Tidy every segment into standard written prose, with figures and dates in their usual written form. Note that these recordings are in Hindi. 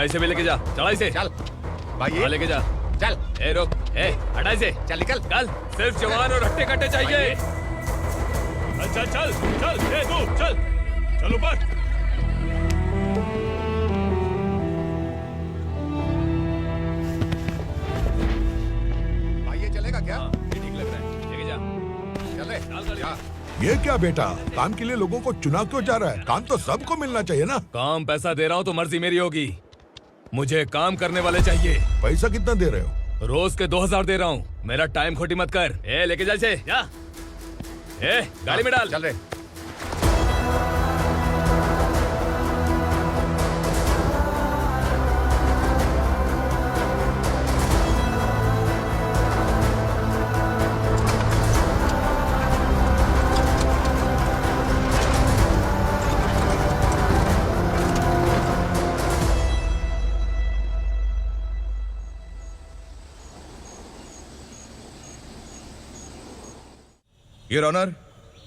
जा इसे भी लेके जा, चढ़ा इसे। चल भाई हाँ, लेके जा। चल। ए रुक, ए हटा इसे। चल निकल। कल सिर्फ जवान और हट्टे कट्टे चाहिए। चल चल चल, ए तू चल, चल ऊपर। भाई ये चलेगा क्या? ये ठीक लग रहा है, लेके जा। चल रे, चल जा। ये क्या बेटा, काम के लिए लोगों को चुना क्यों जा रहा है? काम तो सबको मिलना चाहिए ना। काम पैसा दे रहा हूँ तो मर्जी मेरी होगी, मुझे काम करने वाले चाहिए। पैसा कितना दे रहे हो? रोज के 2000 दे रहा हूँ, मेरा टाइम खोटी मत कर। ए लेके जा इसे, जा। ए गाड़ी में डाल। चल रे। योर ऑनर,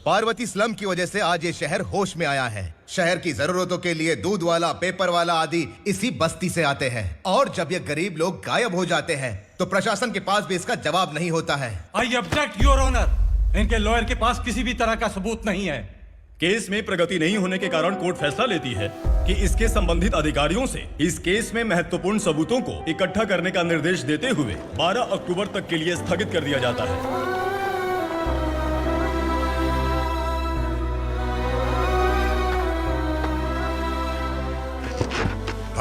पार्वती स्लम की वजह से आज ये शहर होश में आया है। शहर की जरूरतों के लिए दूध वाला, पेपर वाला आदि इसी बस्ती से आते हैं, और जब ये गरीब लोग गायब हो जाते हैं तो प्रशासन के पास भी इसका जवाब नहीं होता है। आई ऑब्जेक्ट योर ऑनर, इनके लॉयर के पास किसी भी तरह का सबूत नहीं है। केस में प्रगति नहीं होने के कारण कोर्ट फैसला लेती है कि इसके संबंधित अधिकारियों से इस केस में महत्वपूर्ण सबूतों को इकट्ठा करने का निर्देश देते हुए 12 अक्टूबर तक के लिए स्थगित कर दिया जाता है।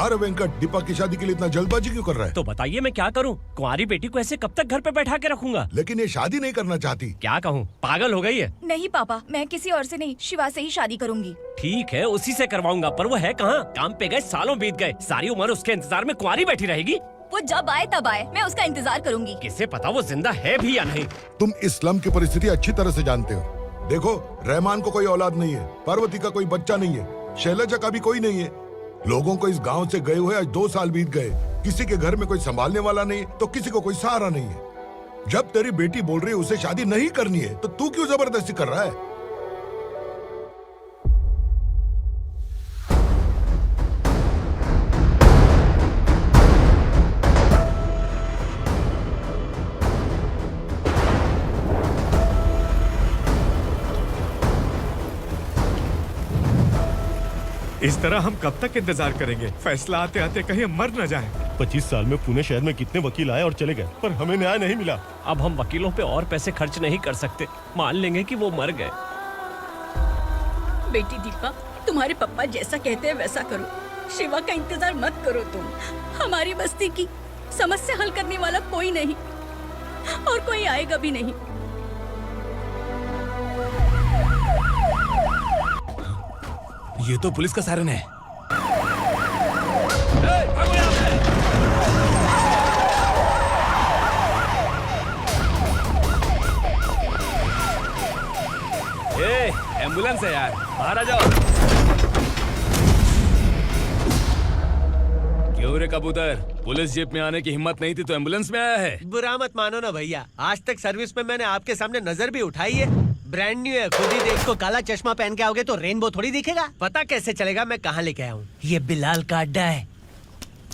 अरे वेंकट, दीपा की शादी के लिए इतना जल्दबाजी क्यों कर रहा है? तो बताइए मैं क्या करूं? कुंवारी बेटी को ऐसे कब तक घर पे बैठा के रखूंगा? लेकिन ये शादी नहीं करना चाहती। क्या कहूं, पागल हो गई है। नहीं पापा, मैं किसी और से नहीं, शिवा से ही शादी करूंगी। ठीक है, उसी से करवाऊंगा, पर वो है कहाँ? काम पे गए सालों बीत गए, सारी उम्र उसके इंतजार में कुंवारी बैठी रहेगी। वो जब आए तब आए, मैं उसका इंतजार करूंगी। किसे पता वो जिंदा है भी या नहीं। तुम इस्लाम की परिस्थिति अच्छी तरह से जानते हो। देखो, रहमान को कोई औलाद नहीं है, पार्वती का कोई बच्चा नहीं है, शैलजा का भी कोई नहीं है। लोगों को इस गांव से गए हुए आज 2 साल बीत गए। किसी के घर में कोई संभालने वाला नहीं, तो किसी को कोई सहारा नहीं है। जब तेरी बेटी बोल रही है उसे शादी नहीं करनी है, तो तू क्यों जबरदस्ती कर रहा है? इस तरह हम कब तक इंतजार करेंगे? फैसला आते आते कहीं हम मर न जाएं। 25 साल में पुणे शहर में कितने वकील आए और चले गए, पर हमें न्याय नहीं मिला। अब हम वकीलों पे और पैसे खर्च नहीं कर सकते, मान लेंगे कि वो मर गए। बेटी दीपा, तुम्हारे पापा जैसा कहते हैं वैसा करो। शिवा का इंतजार मत करो तुम। हमारी बस्ती की समस्या हल करने वाला कोई नहीं, और कोई आएगा भी नहीं। ये तो पुलिस का सायरन है। ए, एम्बुलेंस है यार, बाहर आ जाओ। क्यों रे कबूतर, पुलिस जीप में आने की हिम्मत नहीं थी तो एम्बुलेंस में आया है? बुरा मत मानो ना भैया, आज तक सर्विस में मैंने आपके सामने नजर भी उठाई है। ब्रांड न्यू है, खुद ही देखो। काला चश्मा पहन के आओगे तो रेनबो थोड़ी दिखेगा। पता कैसे चलेगा मैं कहाँ लेके आया हूँ? ये बिलाल का अड्डा है।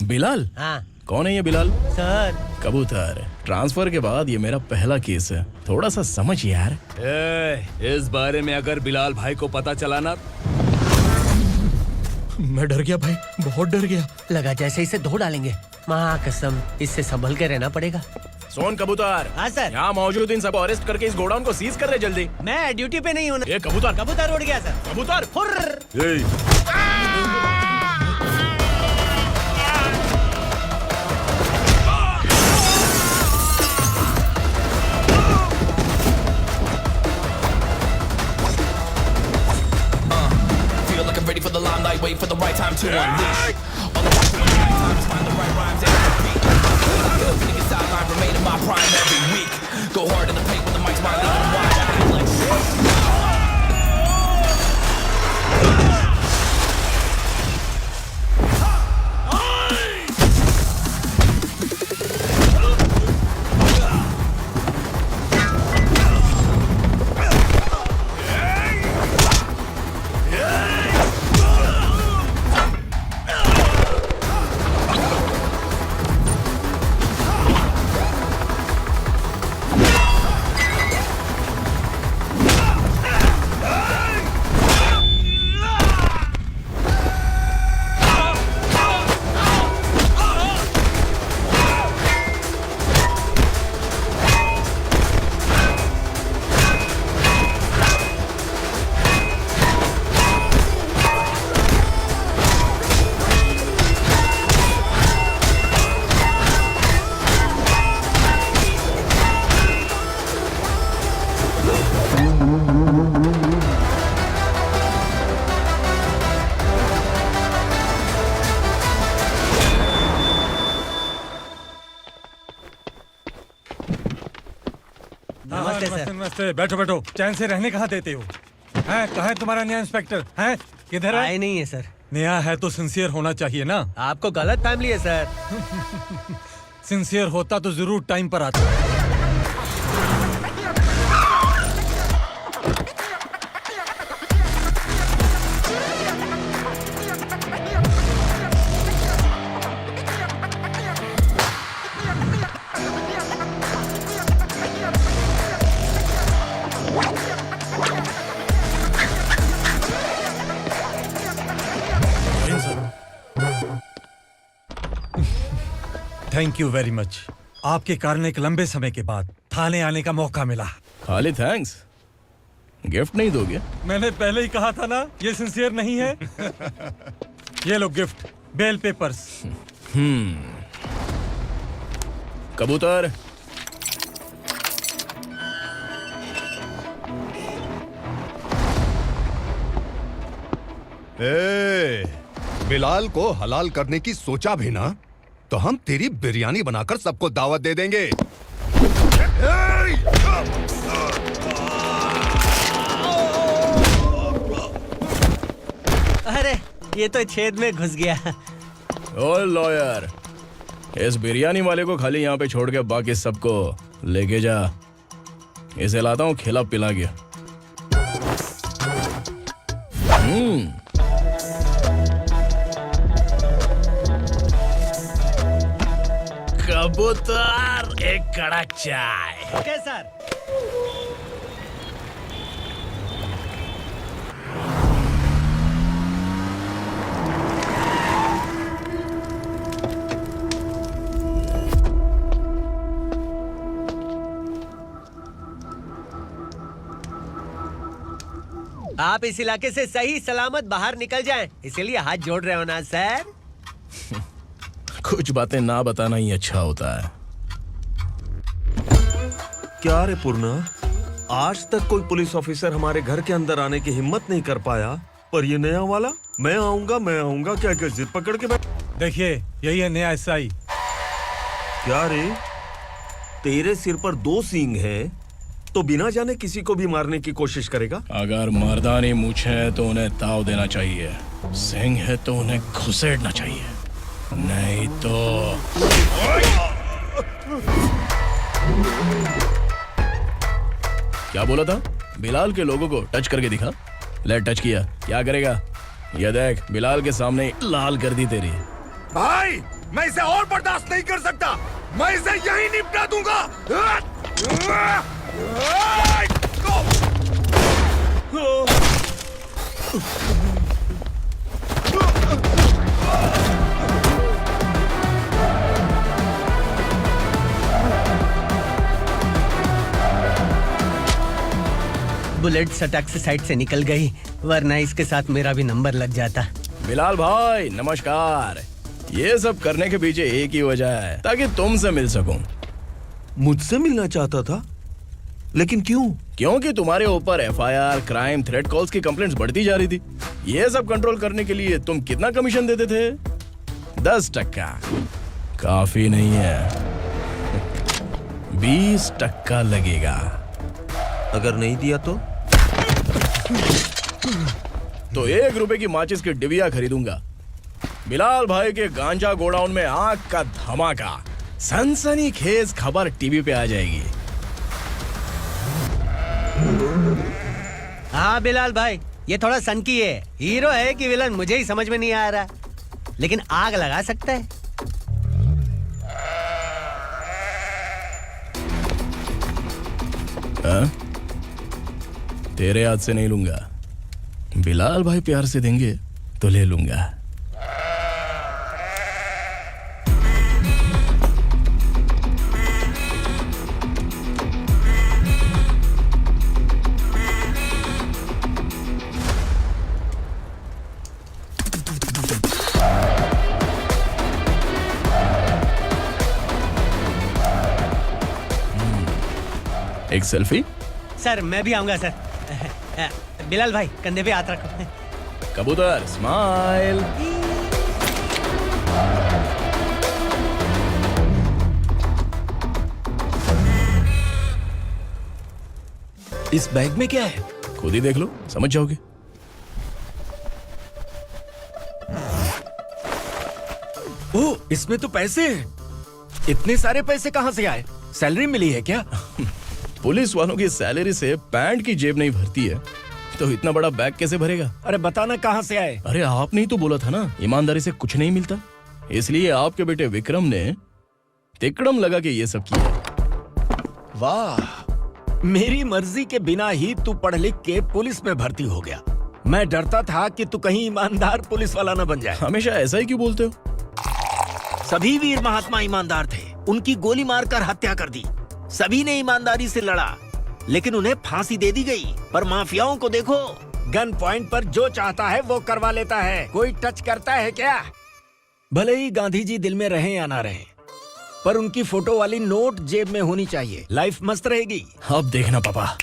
बिलाल? हाँ। कौन है ये बिलाल? सर कबूतर, ट्रांसफर के बाद ये मेरा पहला केस है, थोड़ा सा समझ यार। इस बारे में अगर बिलाल भाई को पता चला ना, मैं डर गया भाई, बहुत डर गया। लगा जैसे इसे धो डालेंगे। माँ कसम, इससे संभल के रहना पड़ेगा। सोन कबूतर। हाँ सर। यहाँ मौजूद इन सबको अरेस्ट करके इस गोडाउन को सीज कर रहे जल्दी। मैं ड्यूटी पे नहीं हूँ। ये कबूतर। कबूतर उड़ गया सर। कबूतर। Feel like I'm ready for the limelight, wait for the right time to unleash. All the time to find the right rhymes and beat. Nigga sideline remain in my prime every week. Go hard in the paint with the mic's my lead and watch. I feel like नमस्ते सर। नमस्ते। बैठो बैठो। चैन से रहने कहाँ देते हो? हैं कहाँ है तुम्हारा नया इंस्पेक्टर? हैं किधर है? आए नहीं है सर। नया है तो सिंसियर होना चाहिए ना। आपको गलत फैमिली है सर। सिंसियर होता तो जरूर टाइम पर आता। Thank you very much. आपके कारण एक लंबे समय के बाद थाने आने का मौका मिला। खाली थैंक्स, गिफ्ट नहीं दोगे? मैंने पहले ही कहा था ना ये सिंसियर नहीं है। ये लो गिफ्ट, बेल पेपर्स। कबूतर, बिलाल को हलाल करने की सोचा भी ना तो हम तेरी बिरयानी बनाकर सबको दावत दे देंगे। अरे ये तो छेद में घुस गया। ओ लॉयर, इस बिरयानी वाले को खाली यहाँ पे छोड़ के बाकी सबको लेके जा। इसे लाता हूँ खिला पिला के। कबूतर, एक कड़क चाय। Okay sir. आप इस इलाके से सही सलामत बाहर निकल जाएं, इसीलिए हाथ जोड़ रहे हो ना सर। कुछ बातें ना बताना ही अच्छा होता है। क्या रे पूर्णा, आज तक कोई पुलिस ऑफिसर हमारे घर के अंदर आने की हिम्मत नहीं कर पाया, पर ये नया वाला मैं आऊंगा क्या जिद पकड़ के बैठ। देखिए यही है नया एसआई। क्या रे, तेरे सिर पर 2 सींग हैं, तो बिना जाने किसी को भी मारने की कोशिश करेगा? अगर मर्दानी मूछें है तो उन्हें ताव देना चाहिए, सिंह है तो उन्हें घुसेड़ना चाहिए, नहीं तो। क्या बोला था? बिलाल के लोगों को टच करके दिखा। ले टच किया, क्या करेगा? ये देख, बिलाल के सामने लाल कर दी तेरी। भाई मैं इसे और बर्दाश्त नहीं कर सकता, मैं इसे यहीं निपटा दूंगा। बुलेट सटक से साइड से निकल गई, वरना इसके साथ मेरा भी नंबर लग जाता। बिलाल भाई नमस्कार। ये सब करने के पीछे एक ही वजह है, ताकि तुमसे मिल सकूं। मुझसे मिलना चाहता था, लेकिन क्यों? क्योंकि तुम्हारे ऊपर एफआईआर, क्राइम, थ्रेट कॉल्स की कंप्लेंट्स बढ़ती जा रही थी। ये सब कंट्रोल करने के लिए तुम कितना कमीशन देते थे? 10%। काफी नहीं है, 20% लगेगा। अगर नहीं दिया तो 1 रुपए की माचिस की डिबिया खरीदूंगा। बिलाल भाई के गांजा गोडाउन में आग का धमाका, सनसनीखेज खबर टीवी पे आ जाएगी। हाँ बिलाल भाई, ये थोड़ा सनकी है। हीरो है कि विलन मुझे ही समझ में नहीं आ रहा, लेकिन आग लगा सकता है। तेरे हाथ से नहीं लूंगा, बिलाल भाई प्यार से देंगे तो ले लूंगा। एक सेल्फी? सर मैं भी आऊंगा सर। बिलाल भाई कंधे पे हाथ रखो। कबूतर स्माइल। इस बैग में क्या है? खुद ही देख लो, समझ जाओगे। ओह, इसमें तो पैसे हैं। इतने सारे पैसे कहाँ से आए? सैलरी मिली है क्या? पुलिस वालों की सैलरी से पैंट की जेब नहीं भरती है, तो इतना बड़ा बैग कैसे भरेगा? अरे बताना कहाँ से आए? अरे आपने ही तो बोला था ना, ईमानदारी से कुछ नहीं मिलता। इसलिए आपके बेटे विक्रम ने तिकड़म लगा के ये सब किया। वाह, मेरी मर्जी के बिना ही तू पढ़ लिख के पुलिस में भर्ती हो गया। मैं डरता था कि तू कहीं ईमानदार पुलिस वाला न बन जाए। हमेशा ऐसा ही क्यों बोलते हो? सभी वीर महात्मा ईमानदार थे, उनकी गोली मारकर हत्या कर दी। सभी ने ईमानदारी से लड़ा, लेकिन उन्हें फांसी दे दी गई। पर माफियाओं को देखो, गन पॉइंट पर जो चाहता है वो करवा लेता है। कोई टच करता है क्या? भले ही गांधी जी दिल में रहे या ना रहे, पर उनकी फोटो वाली नोट जेब में होनी चाहिए। लाइफ मस्त रहेगी। अब देखना पापा,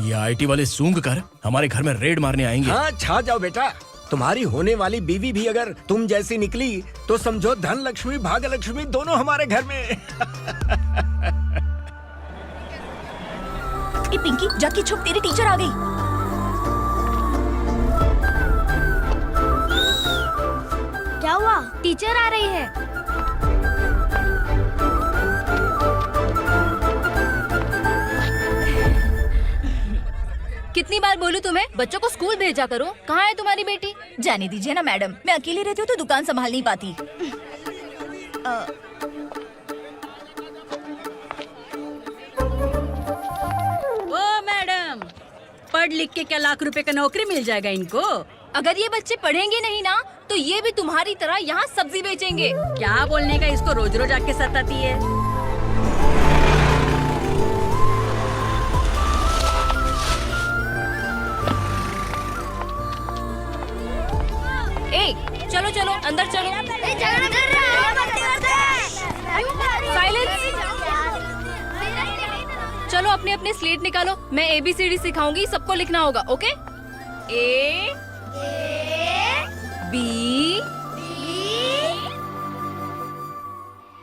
ये आईटी वाले सूंघ कर हमारे घर में रेड मारने आएंगे। हाँ, छा जाओ बेटा। तुम्हारी होने वाली बीवी भी अगर तुम जैसी निकली तो समझो धन लक्ष्मी भाग्य लक्ष्मी दोनों हमारे घर में। ए पिंकी, जाके छुप, तेरी टीचर आ गई। क्या हुआ? टीचर आ रही है। कितनी बार बोलूं तुम्हें, बच्चों को स्कूल भेजा करो। कहाँ है तुम्हारी बेटी? जाने दीजिए ना मैडम, मैं अकेली रहती हूँ तो दुकान संभाल नहीं पाती। ओ मैडम, पढ़ लिख के क्या लाख रुपए का नौकरी मिल जाएगा इनको? अगर ये बच्चे पढ़ेंगे नहीं ना, तो ये भी तुम्हारी तरह यहाँ सब्जी बेचेंगे। क्या बोलने का, इसको रोज रोज आके सताती है। चलो चलो अंदर चलो। साइलेंस। चलो अपने अपने स्लेट निकालो, मैं ABCD सिखाऊंगी, सबको लिखना होगा। ओके? A B।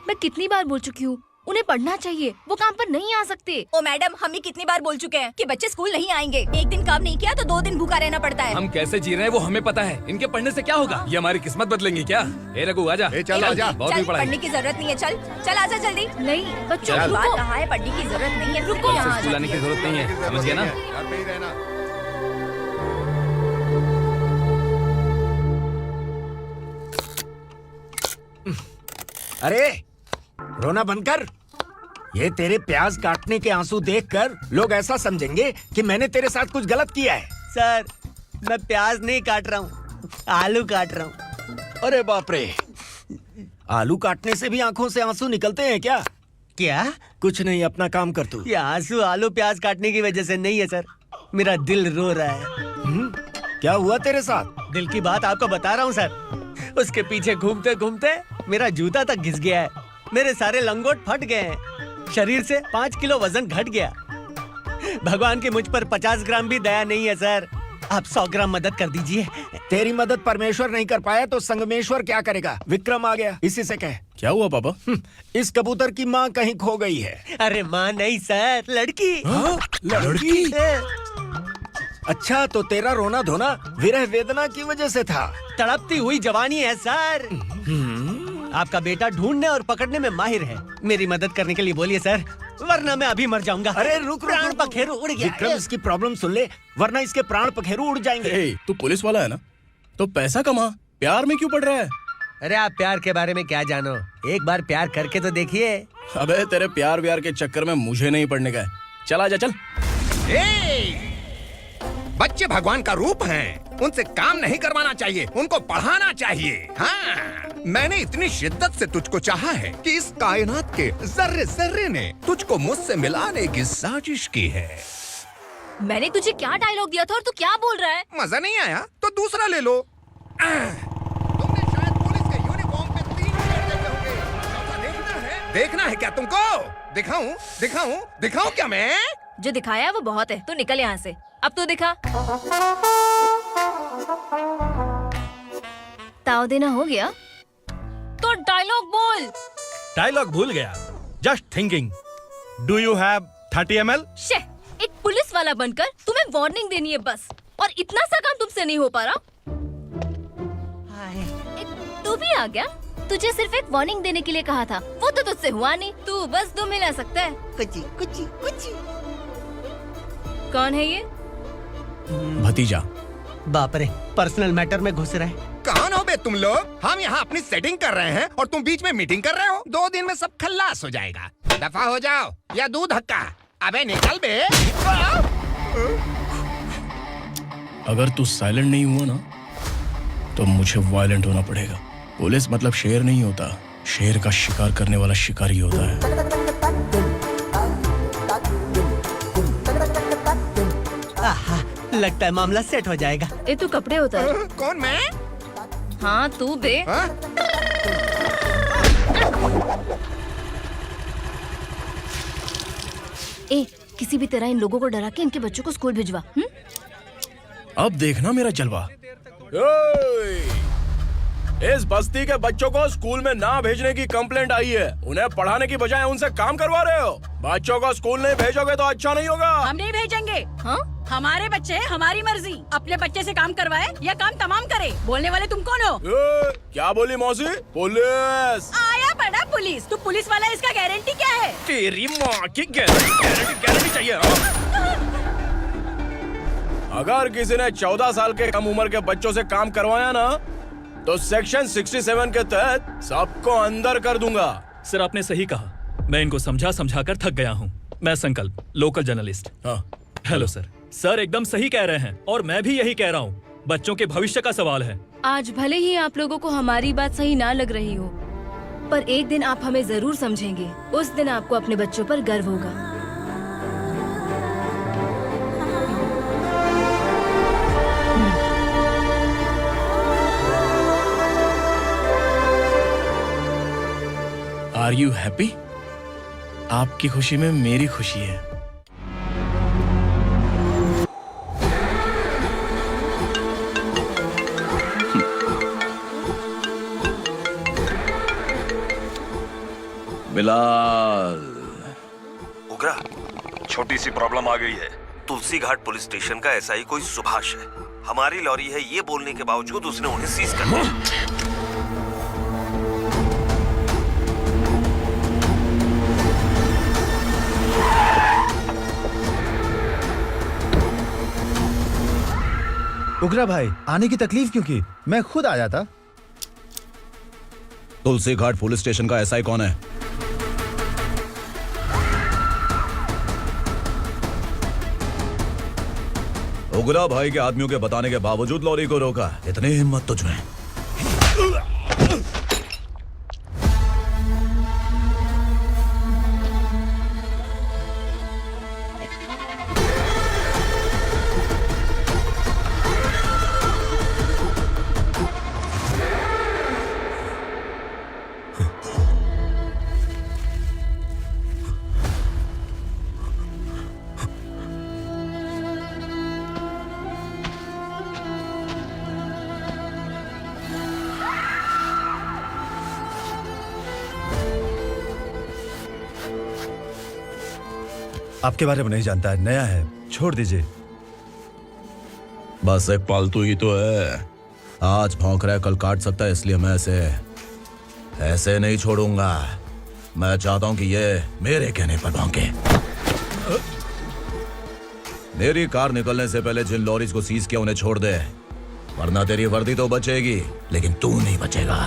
मैं कितनी बार बोल चुकी हूँ, उन्हें पढ़ना चाहिए, वो काम पर नहीं आ सकते। ओ मैडम, हम भी कितनी बार बोल चुके हैं कि बच्चे स्कूल नहीं आएंगे। एक दिन काम नहीं किया तो 2 दिन भूखा रहना पड़ता है। हम कैसे जी रहे हैं वो हमें पता है, इनके पढ़ने से क्या होगा? ये हमारी किस्मत बदलेंगे क्या? ए रघु आजा। चल आजा। बहुत भी पढ़ाई। पढ़ने की जरूरत नहीं है, चल चल आजा जल्दी। नहीं बच्चों, बात कहा है, पढ़ने की जरूरत नहीं है, रुको। स्कूल आने की जरूरत नहीं है, समझ गया ना? घर पे ही रहना। अरे रोना बंद कर। ये तेरे प्याज काटने के आंसू देखकर लोग ऐसा समझेंगे कि मैंने तेरे साथ कुछ गलत किया है। सर, मैं प्याज नहीं काट रहा हूँ, आलू काट रहा हूँ। अरे बाप रे, आलू काटने से भी आंखों से आंसू निकलते हैं क्या? क्या? कुछ नहीं, अपना काम कर तू। ये आंसू आलू प्याज काटने की वजह से नहीं है सर, मेरा दिल रो रहा है। क्या हुआ तेरे साथ? दिल की बात आपको बता रहा हूँ सर। उसके पीछे घूमते घूमते मेरा जूता तक घिस गया है, मेरे सारे लंगोट फट गए हैं, शरीर से 5 किलो वजन घट गया। भगवान की मुझ पर 50 ग्राम भी दया नहीं है सर, आप 100 ग्राम मदद कर दीजिए। तेरी मदद परमेश्वर नहीं कर पाया तो संगमेश्वर क्या करेगा? विक्रम आ गया, इसी से कह। क्या हुआ पापा? इस कबूतर की माँ कहीं खो गई है। अरे माँ नहीं सर, लड़की। लड़की? अच्छा, तो तेरा रोना धोना विरह वेदना की वजह से था। तड़पती हुई जवानी है सर। आपका बेटा ढूंढने और पकड़ने में माहिर है, मेरी मदद करने के लिए बोलिए सर, वरना मैं अभी मर जाऊंगा। अरे रुक, प्राण पखेरु उड़ गया। विक्रम, इसकी प्रॉब्लम सुन ले, वरना इसके प्राण पखेरु उड़ जाएंगे। तू पुलिस वाला है ना, तो पैसा कमा, प्यार में क्यों पड़ रहा है? अरे आप प्यार के बारे में क्या जानो, एक बार प्यार करके तो देखिए। अबे तेरे प्यार व्यार के चक्कर में मुझे नहीं पड़ने का है, चल आजा चल। बच्चे भगवान का रूप हैं, उनसे काम नहीं करवाना चाहिए, उनको पढ़ाना चाहिए। हाँ, मैंने इतनी शिद्दत से तुझको चाहा है कि इस कायनात के जर्रे जर्रे ने तुझको मुझसे मिलाने की साजिश की है। मैंने तुझे क्या डायलॉग दिया था और तू क्या बोल रहा है? मजा नहीं आया तो दूसरा ले लो। तुमने शायद पुलिस के यूनिफॉर्म पे 3 शेर देखे होंगे। चौथा देखना है क्या तुमको? दिखाऊं दिखाऊं दिखाऊं क्या मैं? जो दिखाया वो बहुत है, तू निकल यहाँ से। अब तू दिखा। ताव देना हो गया तो डायलॉग बोल। डायलॉग भूल गया। Just thinking, do you have 30 ml? एक पुलिस वाला बनकर तुम्हें वार्निंग देनी है बस, और इतना सा काम तुमसे नहीं हो पा रहा। तू भी आ गया? तुझे सिर्फ एक वार्निंग देने के लिए कहा था, वो तो तुझसे हुआ नहीं। तू बस दुम हिला सकता है। कुची कुची कुची। कौन है ये? भतीजा। बाप रे, पर्सनल मैटर में घुस रहे। कौन हो बे तुम लोग? हम यहाँ अपनी सेटिंग कर रहे हैं और तुम बीच में मीटिंग कर रहे हो। 2 दिन में सब खल्लास हो जाएगा। दफा हो जाओ या दूध हक्का। अबे निकल बे। अगर तू साइलेंट नहीं हुआ ना तो मुझे वायलेंट होना पड़ेगा। पुलिस मतलब शेर नहीं होता, शेर का शिकार करने वाला शिकारी होता है। आहा, लगता है मामला सेट हो जाएगा। ए तू कपड़े उतार। कौन मैं? हाँ तू बे। ए किसी भी तरह इन लोगों को डरा के इनके बच्चों को स्कूल भिजवा। अब देखना मेरा जलवा। इस बस्ती के बच्चों को स्कूल में ना भेजने की कंप्लेंट आई है। उन्हें पढ़ाने की बजाय उनसे काम करवा रहे हो। बच्चों को स्कूल नहीं भेजोगे तो अच्छा नहीं होगा। हम नहीं भेजेंगे। हाँ? हमारे बच्चे हमारी मर्जी। अपने बच्चे से काम करवाए या काम तमाम करे। बोलने वाले तुम कौन हो? क्या बोली मौसी? पुलिस आया बड़ा पुलिस। तू पुलिस वाला, इसका गारंटी क्या है? तेरी माँ की गारंटी चाहिए। अगर किसी ने 14 साल के कम उम्र के बच्चों से काम करवाया ना तो सेक्शन 67 के तहत सबको अंदर कर दूंगा। सर आपने सही कहा। मैं इनको समझा कर थक गया हूँ। मैं संकल्प, लोकल जर्नलिस्ट। हाँ। Hello sir. सर एकदम सही कह रहे हैं और मैं भी यही कह रहा हूँ। बच्चों के भविष्य का सवाल है। आज भले ही आप लोगों को हमारी बात सही ना लग रही हो, पर एक दिन आप हमें जरूर समझेंगे। उस दिन आपको अपने बच्चों पर गर्व होगा। Are you happy? आपकी खुशी में मेरी खुशी है। बिलाल। उगरा, छोटी सी प्रॉब्लम आ गई है। तुलसी घाट पुलिस स्टेशन का एसआई कोई सुभाष है। हमारी लॉरी है ये बोलने के बावजूद उसने उन्हें सीज कर दिया। उगरा भाई, आने की तकलीफ क्यों की? मैं खुद आया था। तुलसी घाट पुलिस स्टेशन का एसआई कौन है? उगरा भाई के आदमियों के बताने के बावजूद लॉरी को रोका। इतनी हिम्मत तुझमें? आपके बारे में नहीं जानता है, नया है, छोड़ दीजिए। बस एक पालतू ही तो है। आज भौंक रहा है, कल काट सकता है, इसलिए मैं ऐसे नहीं छोड़ूंगा। मैं चाहता हूं कि ये मेरे कहने पर भौंके। मेरी कार निकलने से पहले जिन लॉरीज को सीज किया उन्हें छोड़ दे, वरना तेरी वर्दी तो बचेगी लेकिन तू नहीं बचेगा।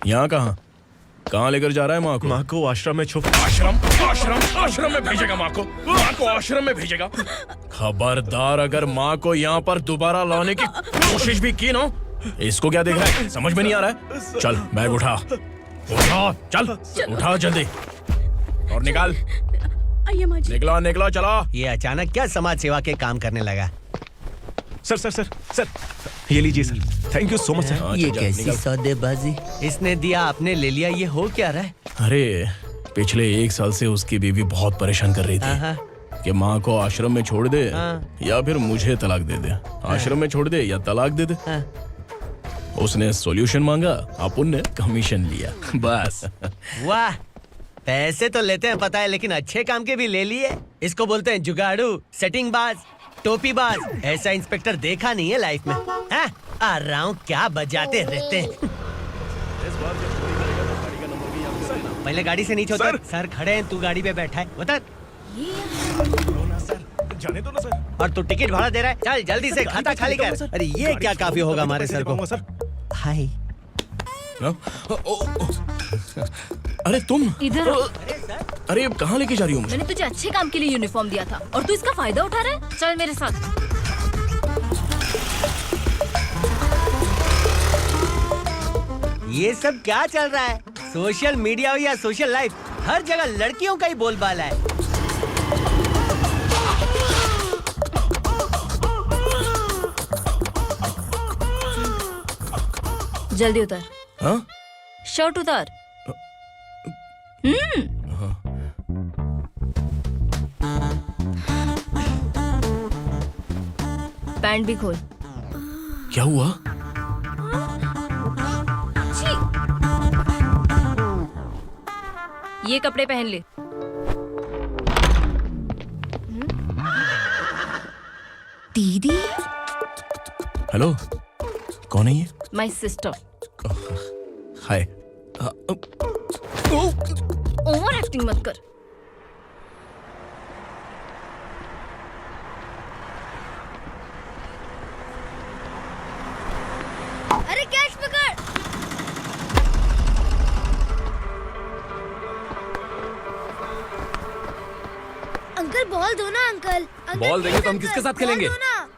यहाँ कहाँ लेकर जा रहा है माँ को? माँ को आश्रम में छुप। आश्रम में भेजेगा माँ को? माँ को आश्रम में भेजेगा? खबरदार, अगर माँ को यहाँ पर दोबारा लाने की कोशिश भी की ना। इसको क्या देख रहा है? समझ में नहीं आ रहा है? चल बैग उठा, चल उठा जल्दी और निकाल। निकला चला। ये अचानक क्या समाज सेवा के काम करने लगा? सर ये लीजिए sir. Thank you so much sir. ये कैसी सौदेबाजी? इसने दिया, आपने ले लिया, ये हो क्या रहा है? अरे पिछले 1 साल से उसकी बीवी बहुत परेशान कर रही थी। कि माँ को आश्रम में छोड़ दे या फिर मुझे तलाक दे दे। आश्रम में छोड़ दे या तलाक दे दे। उसने सॉल्यूशन मांगा, अपन ने कमीशन लिया, बस। वाह, पैसे तो लेते हैं पता है, लेकिन अच्छे काम के भी ले लिए। इसको बोलते हैं जुगाड़ू, सेटिंग बाज, टोपी बाज। ऐसा इंस्पेक्टर देखा नहीं है लाइफ में। हाँ? आ रहा हूँ, क्या बजाते रहते हैं। पहले गाड़ी से नीचे उतर। सर खड़े हैं, तू गाड़ी पे बैठा है, उतर। जाने दो ना सर। और तू टिकट भाड़ा दे रहा है, चल जल्दी से खाता खाली कर। अरे ये क्या काफी होगा हमारे सर को। हाय। अरे तुम इधर आओ। अरे अब कहाँ लेके जा रही हो मुझे? मैंने तुझे अच्छे काम के लिए यूनिफॉर्म दिया था और तू इसका फायदा उठा रहा है। चल मेरे साथ। ये सब क्या चल रहा है? सोशल मीडिया हो या सोशल लाइफ, हर जगह लड़कियों का ही बोलबाला है। जल्दी उतर। हाँ? शर्ट उतार। पैंट भी खोल। क्या हुआ? ये कपड़े पहन ले। दीदी। हेलो, कौन है ये? My sister. Hi. Over acting मत कर। अरे कैश पकड़। अंकल बॉल दो ना अंकल। बॉल देंगे तो हम किसके साथ खेलेंगे?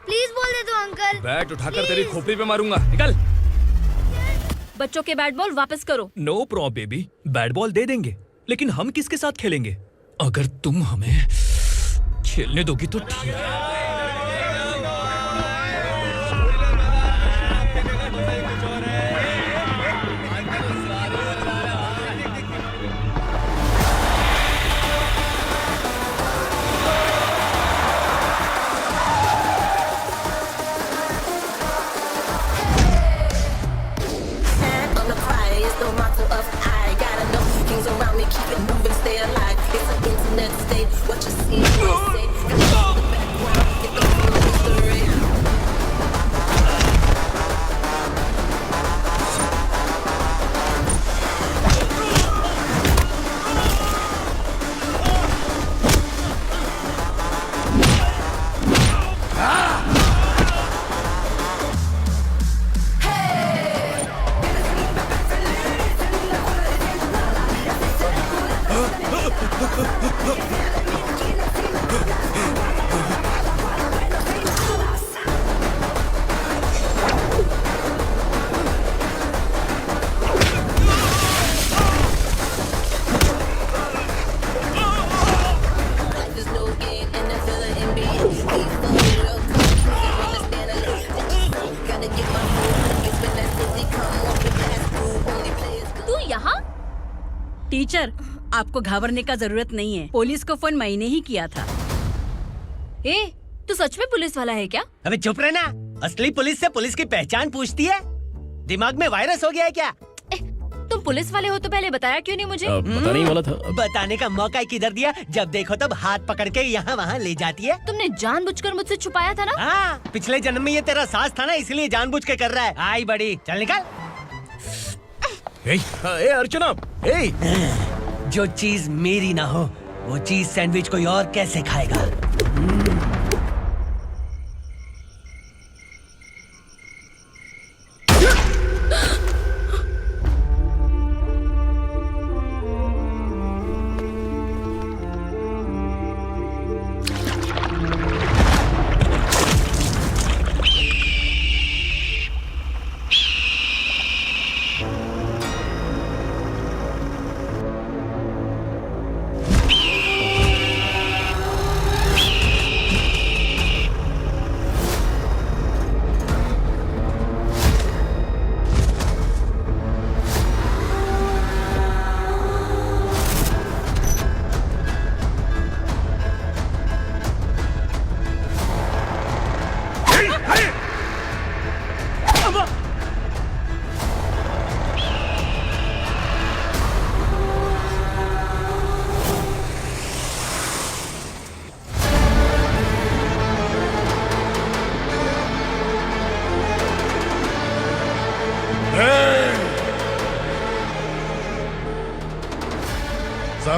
प्लीज बॉल दे दो अंकल। बैट उठाकर तेरी खोपड़ी पे मारूंगा, निकल। बच्चों के बैट बॉल वापस करो। No problem baby, bat ball दे देंगे, लेकिन हम किसके साथ खेलेंगे? अगर तुम हमें खेलने दोगी तो ठीक है। टीचर, आपको घबराने का जरूरत नहीं है। पुलिस को फोन मैंने ही किया था। ए, तू सच में पुलिस वाला है क्या? अबे चुप रहना। असली पुलिस से पुलिस की पहचान पूछती है? दिमाग में वायरस हो गया है क्या? तुम पुलिस वाले हो तो पहले बताया क्यों नहीं मुझे? बताने ही वाला था। बताने का मौका किधर दिया? जब देखो तब हाथ पकड़ के यहाँ वहाँ ले जाती है। तुमने जानबूझकर मुझसे छुपाया था ना? हाँ, पिछले जन्म में ये तेरा सास था ना, इसलिए जानबूझ के कर रहा है। आई बड़ी, चल निकल। ए अर्चना, जो चीज मेरी ना हो वो चीज सैंडविच कोई और कैसे खाएगा?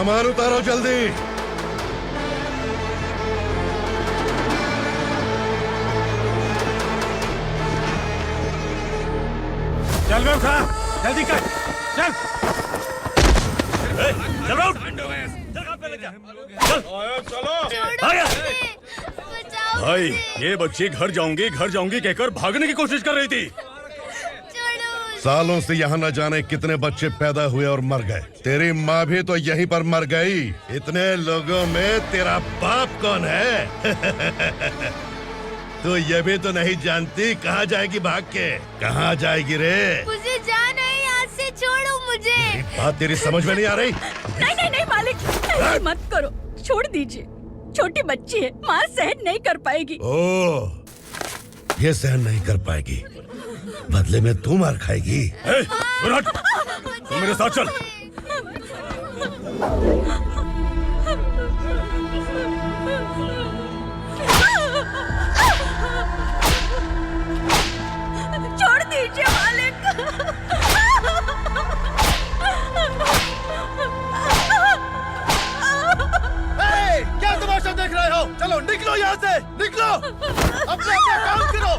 सामान उतारो जल्दी। चल बे उठा, जल्दी कर, चल। चल रहा भाई, ये बच्ची घर जाऊंगी कहकर भागने की कोशिश कर रही थी। सालों से यहाँ न जाने कितने बच्चे पैदा हुए और मर गए। तेरी माँ भी तो यहीं पर मर गई। इतने लोगों में तेरा बाप कौन है? तू ये भी तो नहीं जानती कहाँ जाएगी भाग के? कहाँ जाएगी रे? मुझे जाना है यहाँ से, छोड़ो मुझे। बात तेरी समझ में नहीं आ रही? नहीं मालिक, ऐसे मत करो, छोड़ दीजिए। छोटी बच्ची है, माँ सहन नहीं कर पाएगी। ओह, ये सहन नहीं कर पाएगी, बदले में तू मार खाएगी। तू मेरे साथ चल। छोड़ दीजिए मालिक। क्या तमाशा देख रहे हो? चलो निकलो यहाँ से, निकलो। अपना काम करो।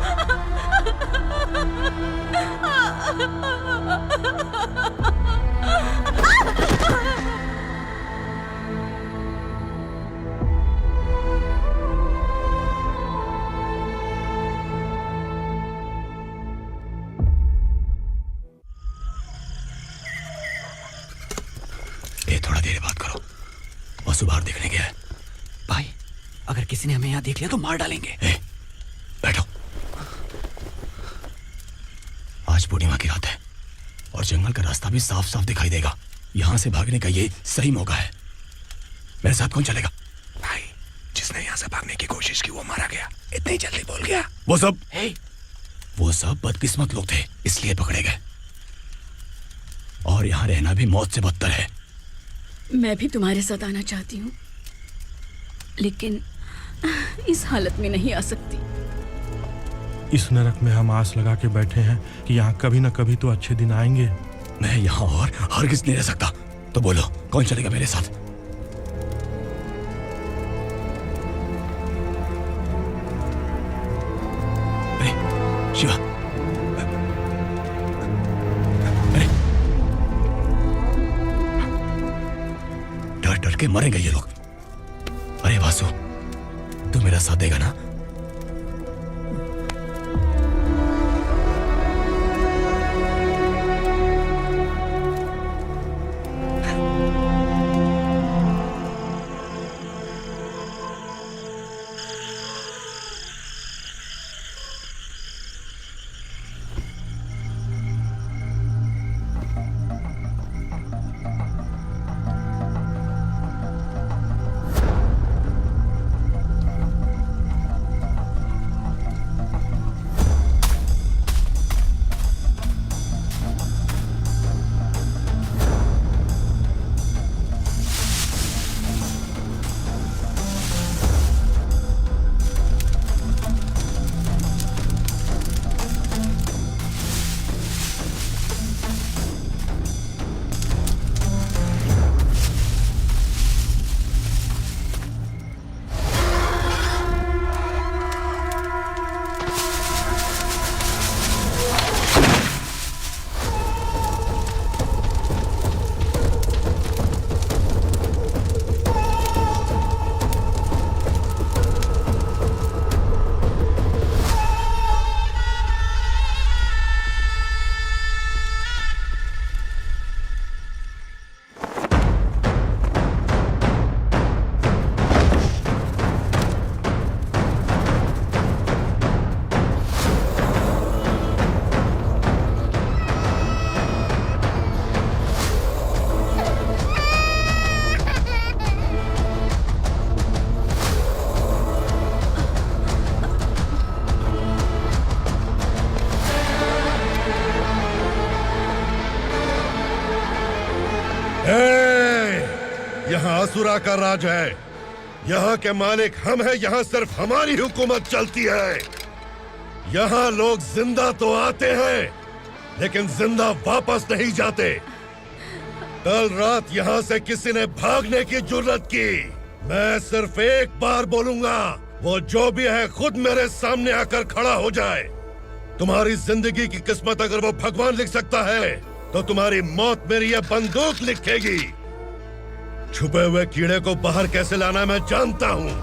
ये थोड़ा देर बात करो। वसु बाहर देखने गया है। भाई, अगर किसी ने हमें यहाँ देख लिया तो मार डालेंगे। बैठो। आज पूर्णिमा की रात है और जंगल का रास्ता भी साफ साफ दिखाई देगा। यहाँ से भागने का ये सही मौका है। मेरे साथ कौन चलेगा? भाई, जिसने यहाँ से भागने की कोशिश की वो मारा गया। इतनी जल्दी बोल गया। वो सब बदकिस्मत लोग थे, इसलिए पकड़े गए। और यहाँ रहना भी मौत से बदतर है। मैं भी तुम्हारे साथ आना चाहती हूँ, लेकिन इस हालत में नहीं आ सकती। इस नरक में हम आस लगा के बैठे हैं कि यहाँ कभी न कभी तो अच्छे दिन आएंगे। मैं यहाँ और हरगिज़ नहीं रह सकता। तो बोलो, कौन चलेगा मेरे साथ? अरे शिवा, अरे डर डर के मरेंगे ये लोग। अरे वासु, तू मेरा साथ देगा ना? यहाँ असुरा का राज है। यहाँ के मालिक हम हैं। यहाँ सिर्फ हमारी हुकूमत चलती है। यहाँ लोग जिंदा तो आते हैं, लेकिन जिंदा वापस नहीं जाते। कल रात यहाँ से किसी ने भागने की जुर्रत की, मैं सिर्फ एक बार बोलूंगा, वो जो भी है खुद मेरे सामने आकर खड़ा हो जाए। तुम्हारी जिंदगी की किस्मत अगर वो भगवान लिख सकता है तो तुम्हारी मौत मेरी ये बंदूक लिखेगी। छुपे हुए कीड़े को बाहर कैसे लाना मैं जानता हूँ।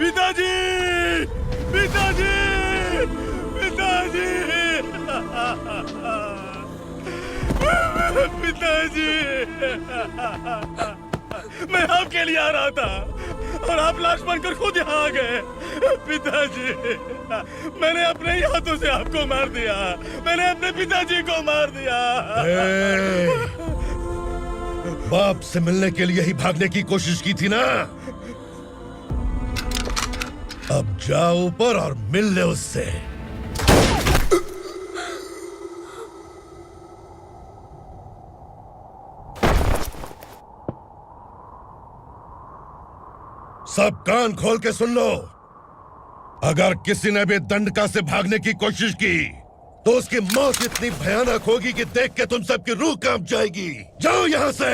पिताजी, पिताजी, पिताजी, पिताजी, मैं आपके लिए आ रहा था और आप लाश बनकर खुद यहाँ आ गए। पिताजी, मैंने अपने ही हाथों से आपको मार दिया, मैंने अपने पिताजी को मार दिया। बाप से मिलने के लिए ही भागने की कोशिश की थी ना? अब जाओ ऊपर और मिल ले उससे। सब कान खोल के सुन लो। अगर किसी ने भी दंडका से भागने की कोशिश की तो उसकी मौत इतनी भयानक होगी कि देख के तुम सबकी रूह कांप जाएगी। जाओ यहां से।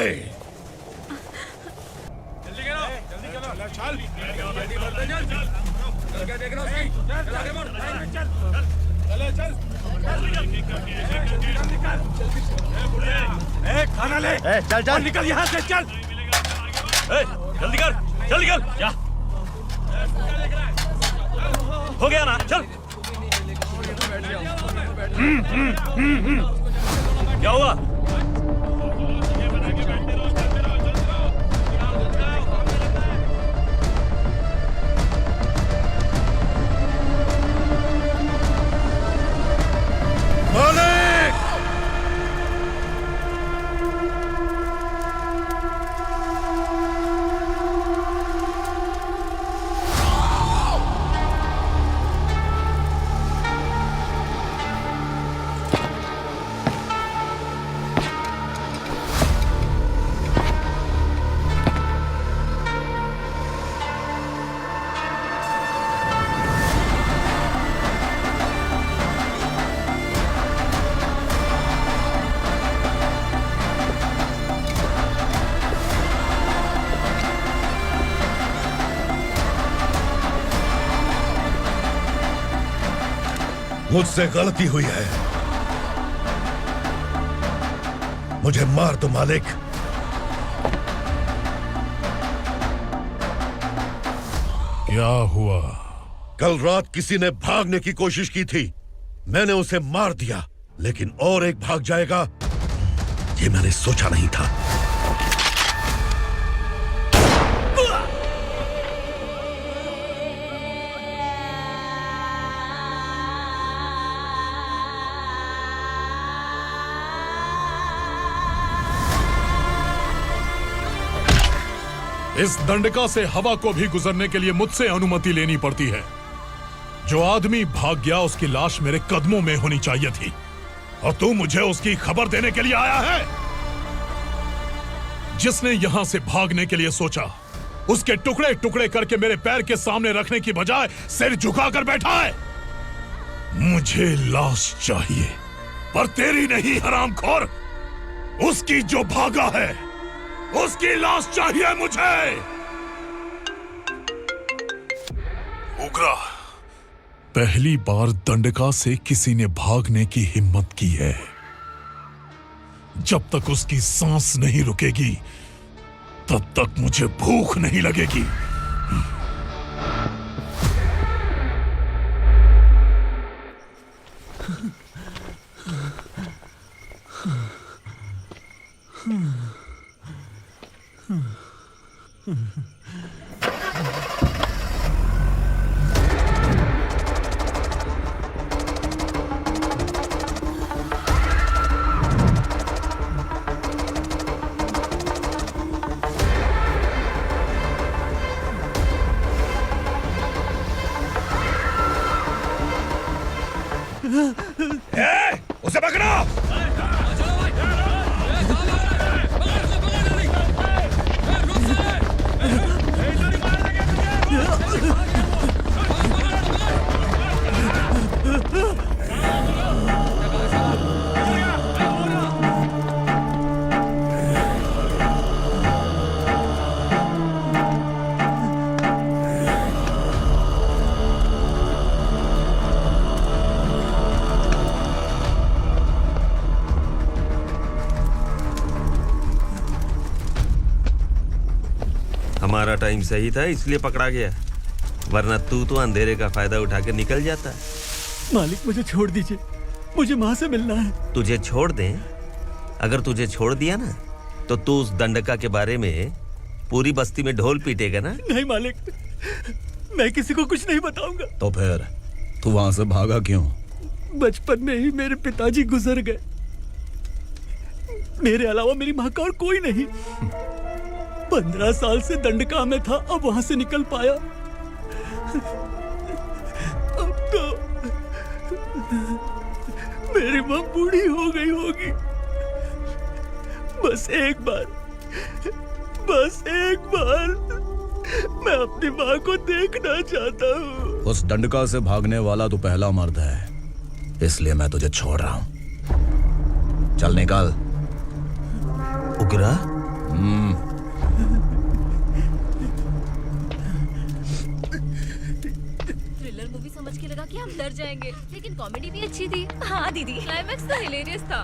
खाना ले। चल चल निकल यहाँ से, चल। जल्दी कर, जल्दी कर। जा। हो गया ना, चल। क्या हुआ? मुझसे गलती हुई है, मुझे मार दो मालिक। क्या हुआ? कल रात किसी ने भागने की कोशिश की थी, मैंने उसे मार दिया, लेकिन और एक भाग जाएगा ये मैंने सोचा नहीं था। इस दंडका से हवा को भी गुजरने के लिए मुझसे अनुमति लेनी पड़ती है। जो आदमी भाग गया उसकी लाश मेरे कदमों में होनी चाहिए थी, और तू मुझे उसकी खबर देने के लिए आया है। जिसने यहां से भागने के लिए सोचा उसके टुकड़े टुकड़े करके मेरे पैर के सामने रखने की बजाय सिर झुकाकर बैठा है। मुझे लाश चाहिए, पर तेरी नहीं हरामखोर, उसकी जो भागा है उसकी लाश चाहिए मुझे। उग्रा, पहली बार दंडका से किसी ने भागने की हिम्मत की है। जब तक उसकी सांस नहीं रुकेगी तब तक मुझे भूख नहीं लगेगी। उसे पकड़ो। हमारा टाइम सही था इसलिए पकड़ा गया, वरना तू तो अंधेरे का फायदा उठा के निकल जाता। मालिक मुझे छोड़ दीजिए, मुझे माँ से मिलना है। तुझे छोड़ दें? अगर तुझे छोड़ दिया ना तो तू उस दंडका के बारे में पूरी बस्ती में ढोल पीटेगा ना। नहीं मालिक, मैं किसी को कुछ नहीं बताऊंगा। तो फिर तू वहां से भागा क्यों? बचपन में ही मेरे पिताजी गुजर गए, मेरे अलावा मेरी माँ का और कोई नहीं। 15 साल से दंडका में था, अब वहां से निकल पाया। अब तो मेरी माँ बूढ़ी हो गई होगी। बस एक बार मैं अपनी माँ को देखना चाहता हूँ। उस दंडका से भागने वाला तू पहला मर्द है, इसलिए मैं तुझे छोड़ रहा हूँ। चल निकल। उग्रा? थ्रिलर मूवी समझ के लगा कि हम डर जाएंगे, लेकिन कॉमेडी भी अच्छी थी। हाँ दीदी, क्लाइमैक्स तो हिलेरियस था।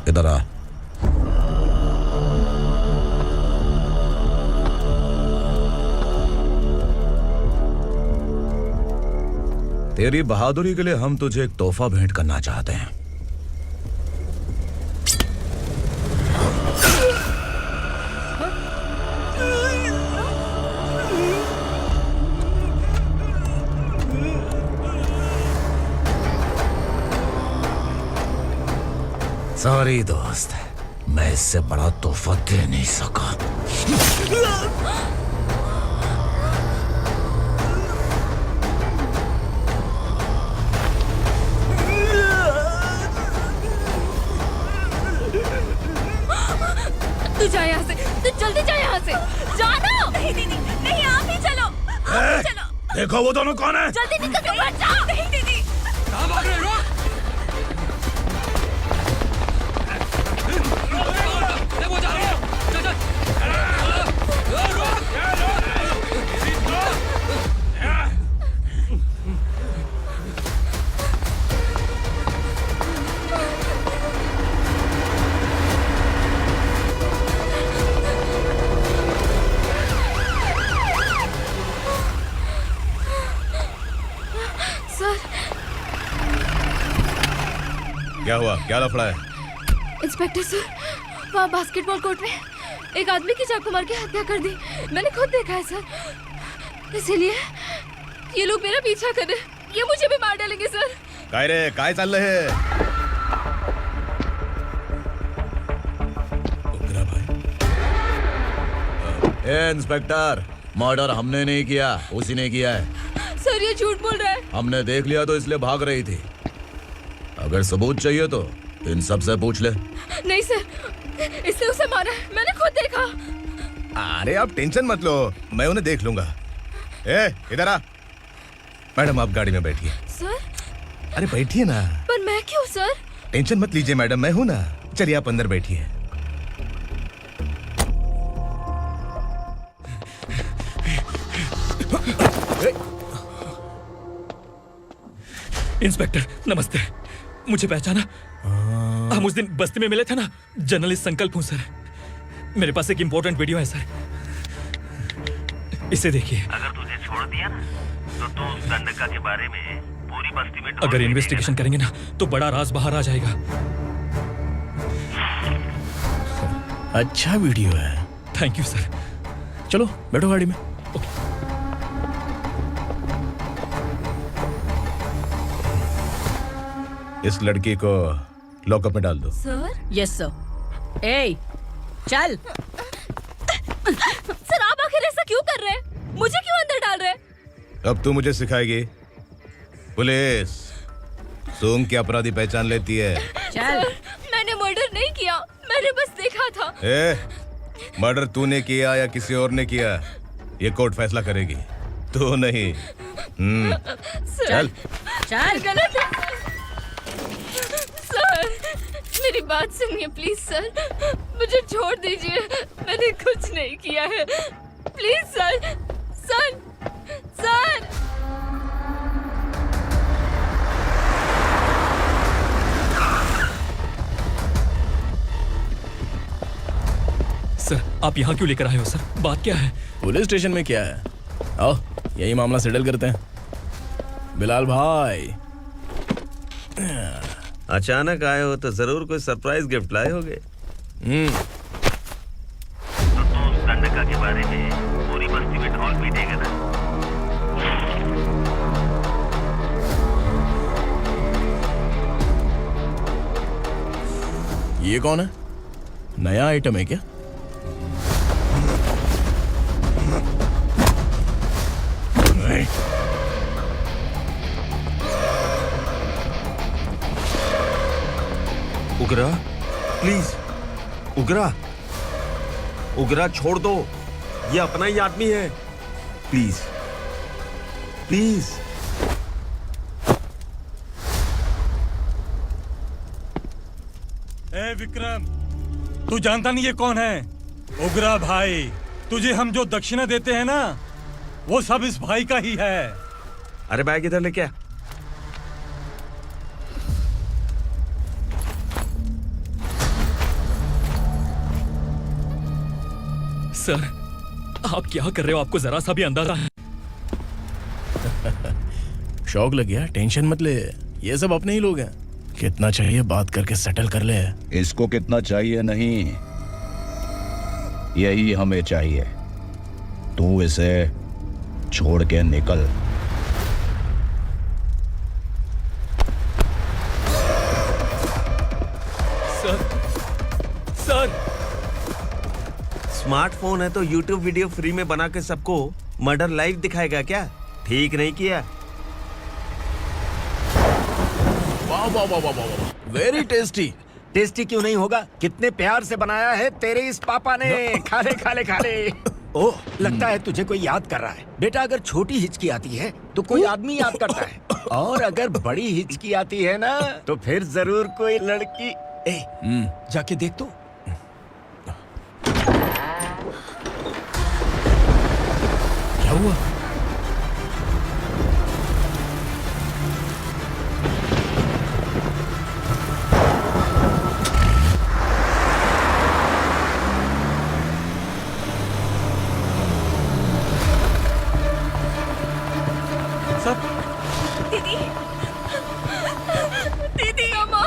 इधर आ। तेरी बहादुरी के लिए हम तुझे एक तोहफा भेंट करना चाहते हैं। सॉरी दोस्त, मैं इससे बड़ा तोहफा दे नहीं सका। तू जा यहाँ से, तू जल्दी जा यहाँ से। जाना। नहीं दीदी, नहीं, आप ही चलो, आप ही चलो। देखो वो दोनों कौन है? जल्दी निकल के मत जाओ। नहीं दीदी। कहाँ भाग रहे हो? क्या हुआ? क्या लफड़ा है? इंस्पेक्टर सर, वहाँ बास्केटबॉल कोर्ट में एक आदमी की चाकू मार के हत्या कर दी। मैंने खुद देखा है सर, इसीलिए ये लोग मेरा पीछा कर रहे, ये मुझे भी मार डालेंगे सर। काय रे, काय चाललंय हे? ए इंस्पेक्टर, मर्डर हमने नहीं किया, उसी ने किया है। सर ये झूठ बोल रहा है। हमने देख लिया तो इसलिए भाग रही थी। अगर सबूत चाहिए तो इन सब से पूछ ले। नहीं सर, इसने उसे मारा है, मैंने खुद देखा। अरे आप टेंशन मत लो, मैं उन्हें देख लूंगा। इधर आ। मैडम आप गाड़ी में बैठिए। सर? अरे बैठिए ना। पर मैं क्यों सर? टेंशन मत लीजिए मैडम, मैं हूं ना। चलिए आप अंदर बैठिए। इंस्पेक्टर नमस्ते, मुझे पहचाना? हम उस दिन बस्ती में मिले थे ना। जर्नलिस्ट संकल्प हूँ सर, मेरे पास एक इम्पोर्टेंट वीडियो है सर, इसे देखिए। अगर तुझे छोड़ दिया ना तो तू उस दंडका के बारे में पूरी बस्ती में अगर इन्वेस्टिगेशन करेंगे ना तो बड़ा राज बाहर आ जाएगा। अच्छा वीडियो है। Thank you sir. चलो बैठो गाड़ी में। इस लड़की को लॉकअप में डाल दो। सर? Yes sir. ए, चल। सर आप आखिर ऐसा क्यों कर रहे हैं? मुझे क्यों अब तू मुझे सिखाएगी? पुलिस सूंघ के अपराधी पहचान लेती है। चल। मैंने मर्डर नहीं किया, मैंने बस देखा था। मर्डर तूने किया या किसी और ने किया, ये कोर्ट फैसला करेगी, तू नहीं। चल चल। गलत है सर, मेरी बात सुनिए प्लीज सर, मुझे छोड़ दीजिए, मैंने कुछ नहीं किया है, please sir. Sir sir sir, आप यहाँ क्यों लेकर आए हो सर? बात क्या है? पुलिस स्टेशन में क्या है? आओ यही मामला सेटल करते हैं। बिलाल भाई, अचानक आए हो तो जरूर कोई सरप्राइज गिफ्ट लाए होगे। तो गंडका के बारे में पूरी बस्ती में ढोल पीटेगा ना। ये कौन है? नया आइटम है क्या? उगरा, प्लीज उगरा, उगरा छोड़ दो, ये अपना ही आदमी है, प्लीज प्लीज। ए विक्रम, तू जानता नहीं ये कौन है? उगरा भाई, तुझे हम जो दक्षिणा देते हैं ना, वो सब इस भाई का ही है। अरे बैग इधर लेके आ। सर, आप क्या कर रहे हो? आपको जरा सा भी अंदाजा है? शौक लग गया? टेंशन मत ले, ये सब अपने ही लोग हैं। कितना चाहिए बात करके सेटल कर ले। इसको कितना चाहिए नहीं, यही हमें चाहिए। तू इसे छोड़ के निकल। सर, सर, स्मार्टफोन है तो YouTube वीडियो फ्री में बना के सबको मर्डर लाइव दिखाएगा क्या? ठीक नहीं किया। वाह वाह वाह वाह वाह, वेरी टेस्टी। टेस्टी क्यों नहीं होगा? कितने प्यार से बनाया है तेरे इस पापा ने। खा ले खा ले खा ले। ओह, लगता है तुझे कोई याद कर रहा है। बेटा, अगर छोटी हिचकी आती है तो कोई आदमी याद करता है, और अगर बड़ी हिचकी आती है ना तो फिर जरूर कोई लड़की। जाके देख तो। क्या हुआ? दीदी, दीदी, अम्मा,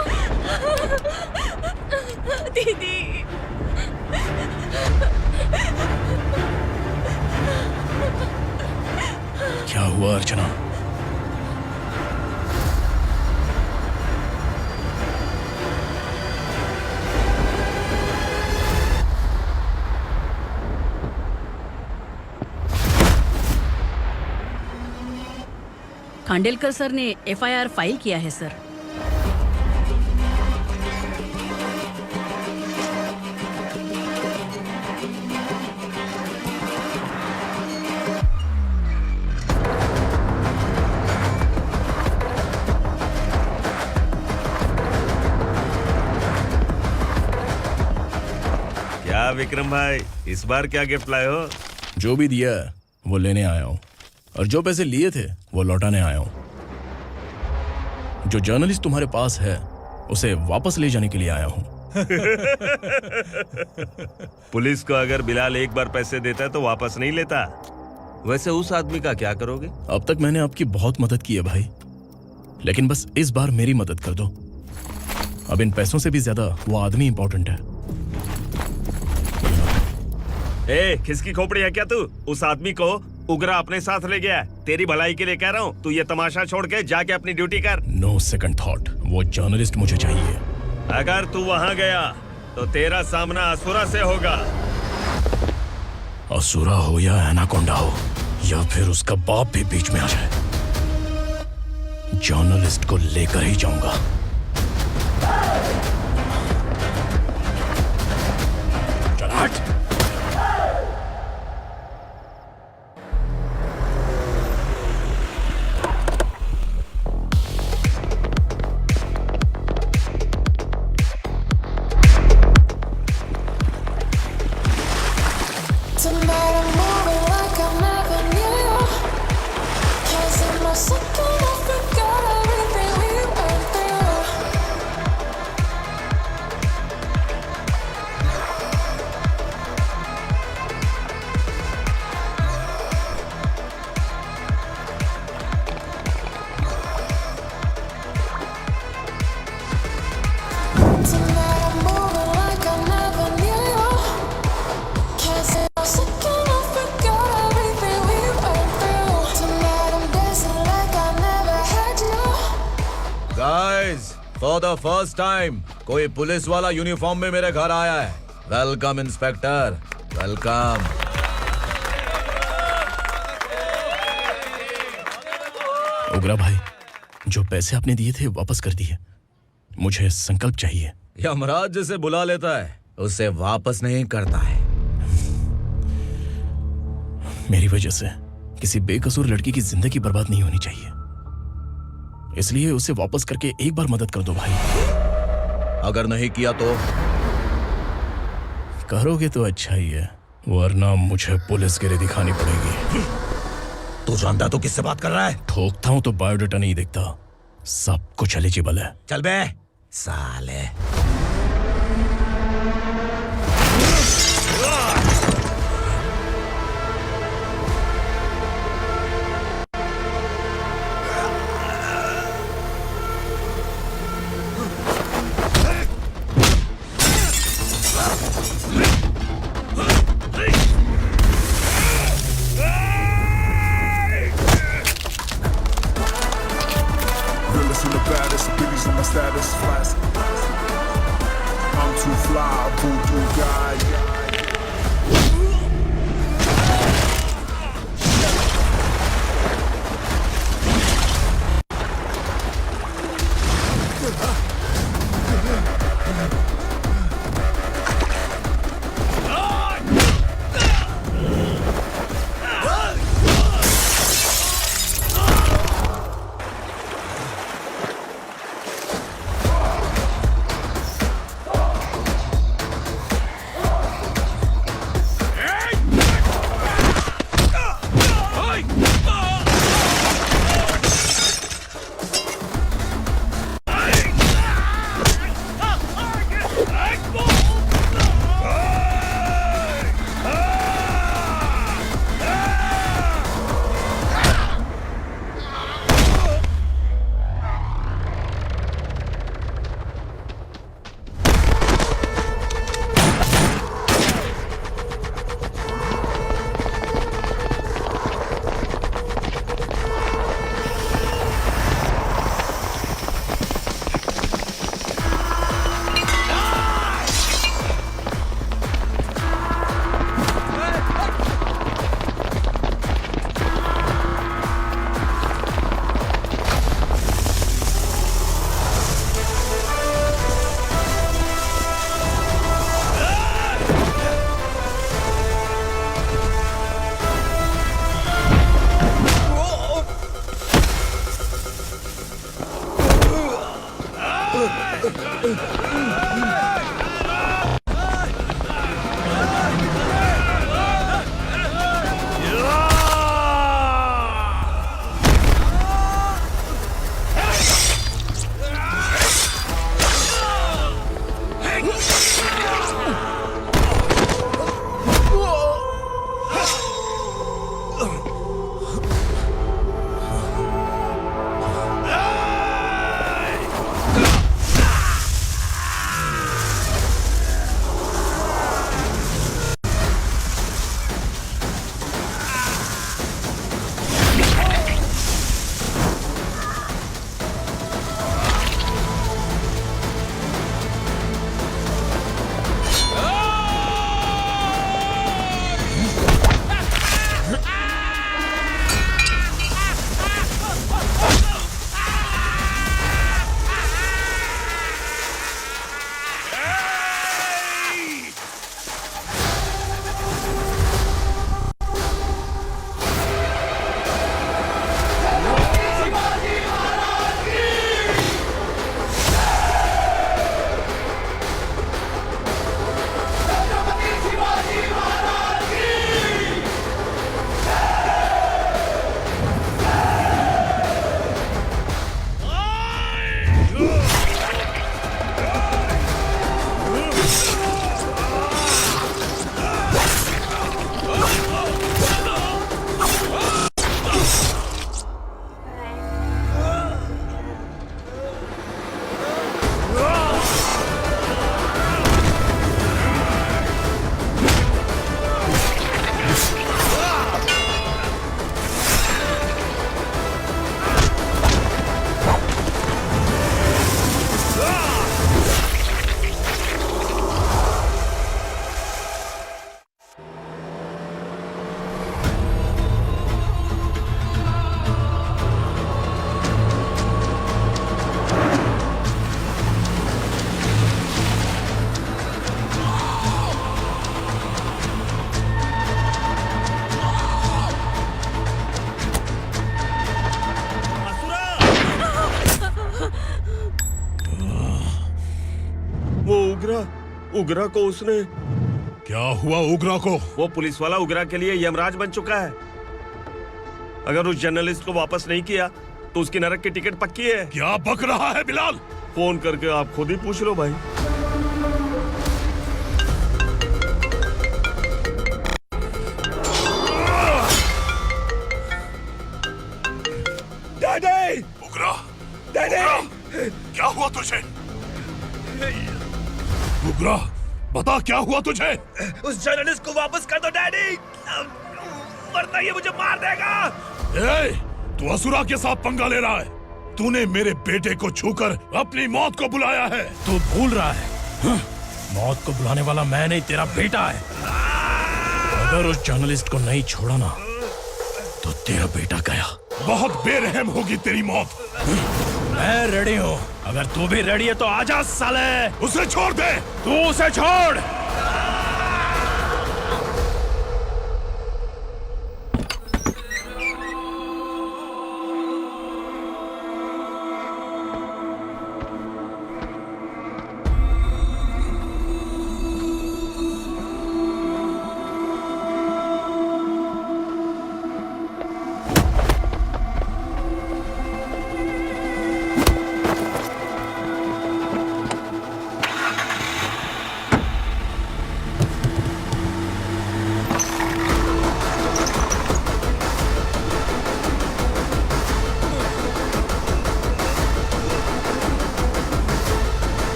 दीदी। क्या हुआ अर्चना? खांडेलकर सर ने FIR फाइल किया है सर। क्या विक्रम भाई, इस बार क्या गिफ्ट लाए हो? जो भी दिया है वो लेने आया हूँ, और जो पैसे लिए थे वो लौटाने आया हूँ। जो जर्नलिस्ट तुम्हारे पास है उसे वापस ले जाने के लिए आया हूँ। पुलिस को अगर बिलाल एक बार पैसे देता है तो वापस नहीं लेता। वैसे उस आदमी का क्या करोगे? अब तक मैंने आपकी बहुत मदद की है भाई, लेकिन बस इस बार मेरी मदद कर दो। अब इन पैसों से भी ज्यादा वो आदमी इंपॉर्टेंट है। ए, किसकी खोपड़ी है क्या तू? उस आदमी को उगरा अपने साथ ले गया। तेरी भलाई के लिए कह रहा हूँ, तू ये तमाशा छोड़ के जाके अपनी ड्यूटी कर। नो सेकंड थॉट, वो जर्नलिस्ट मुझे चाहिए। अगर तू वहाँ गया तो तेरा सामना असुरा से होगा। असुरा हो या एनाकोंडा हो, या फिर उसका बाप भी बीच में आ जाए, जर्नलिस्ट को लेकर ही जाऊंगा। चल हट। फॉर द फर्स्ट टाइम कोई पुलिस वाला यूनिफॉर्म में मेरे घर आया है। Welcome inspector, welcome. उग्रा भाई, जो पैसे आपने दिए थे वापस कर दिए। मुझे संकल्प चाहिए। यमराज जिसे बुला लेता है उसे वापस नहीं करता है। मेरी वजह से किसी बेकसूर लड़की की जिंदगी बर्बाद नहीं होनी चाहिए, इसलिए उसे वापस करके एक बार मदद कर दो भाई। अगर नहीं किया तो? करोगे तो अच्छा ही है, वरना मुझे पुलिसगिरी दिखानी पड़ेगी। तू जानता तो किससे बात कर रहा है? ठोकता हूं तो बायोडाटा नहीं दिखता, सब कुछ एलिजिबल है। चल बे साले। उग्रा को उसने। क्या हुआ उग्रा को? वो पुलिस वाला उग्रा के लिए यमराज बन चुका है। अगर उस जर्नलिस्ट को वापस नहीं किया तो उसकी नरक की टिकट पक्की है। क्या बक रहा है बिलाल? फोन करके आप खुद ही पूछ लो भाई। डैडी! उग्रा! डैडी! क्या हुआ तुझे? उग्रा, बता क्या हुआ तुझे? उस जर्नलिस्ट को वापस कर दो डैडी, वरना ये मुझे मार देगा। ए, तू असुरा के साथ पंगा ले रहा है। तूने मेरे बेटे को छूकर अपनी मौत को बुलाया है। तू भूल रहा है, मौत को बुलाने वाला मैं नहीं, तेरा बेटा है। अगर उस जर्नलिस्ट को नहीं छोड़ा ना तो तेरा बेटा गया। बहुत बेरहम होगी तेरी मौत। मैं रेडी हूँ, अगर तू भी रेडी है तो आजा साले। उसे छोड़ दे। तू उसे छोड़।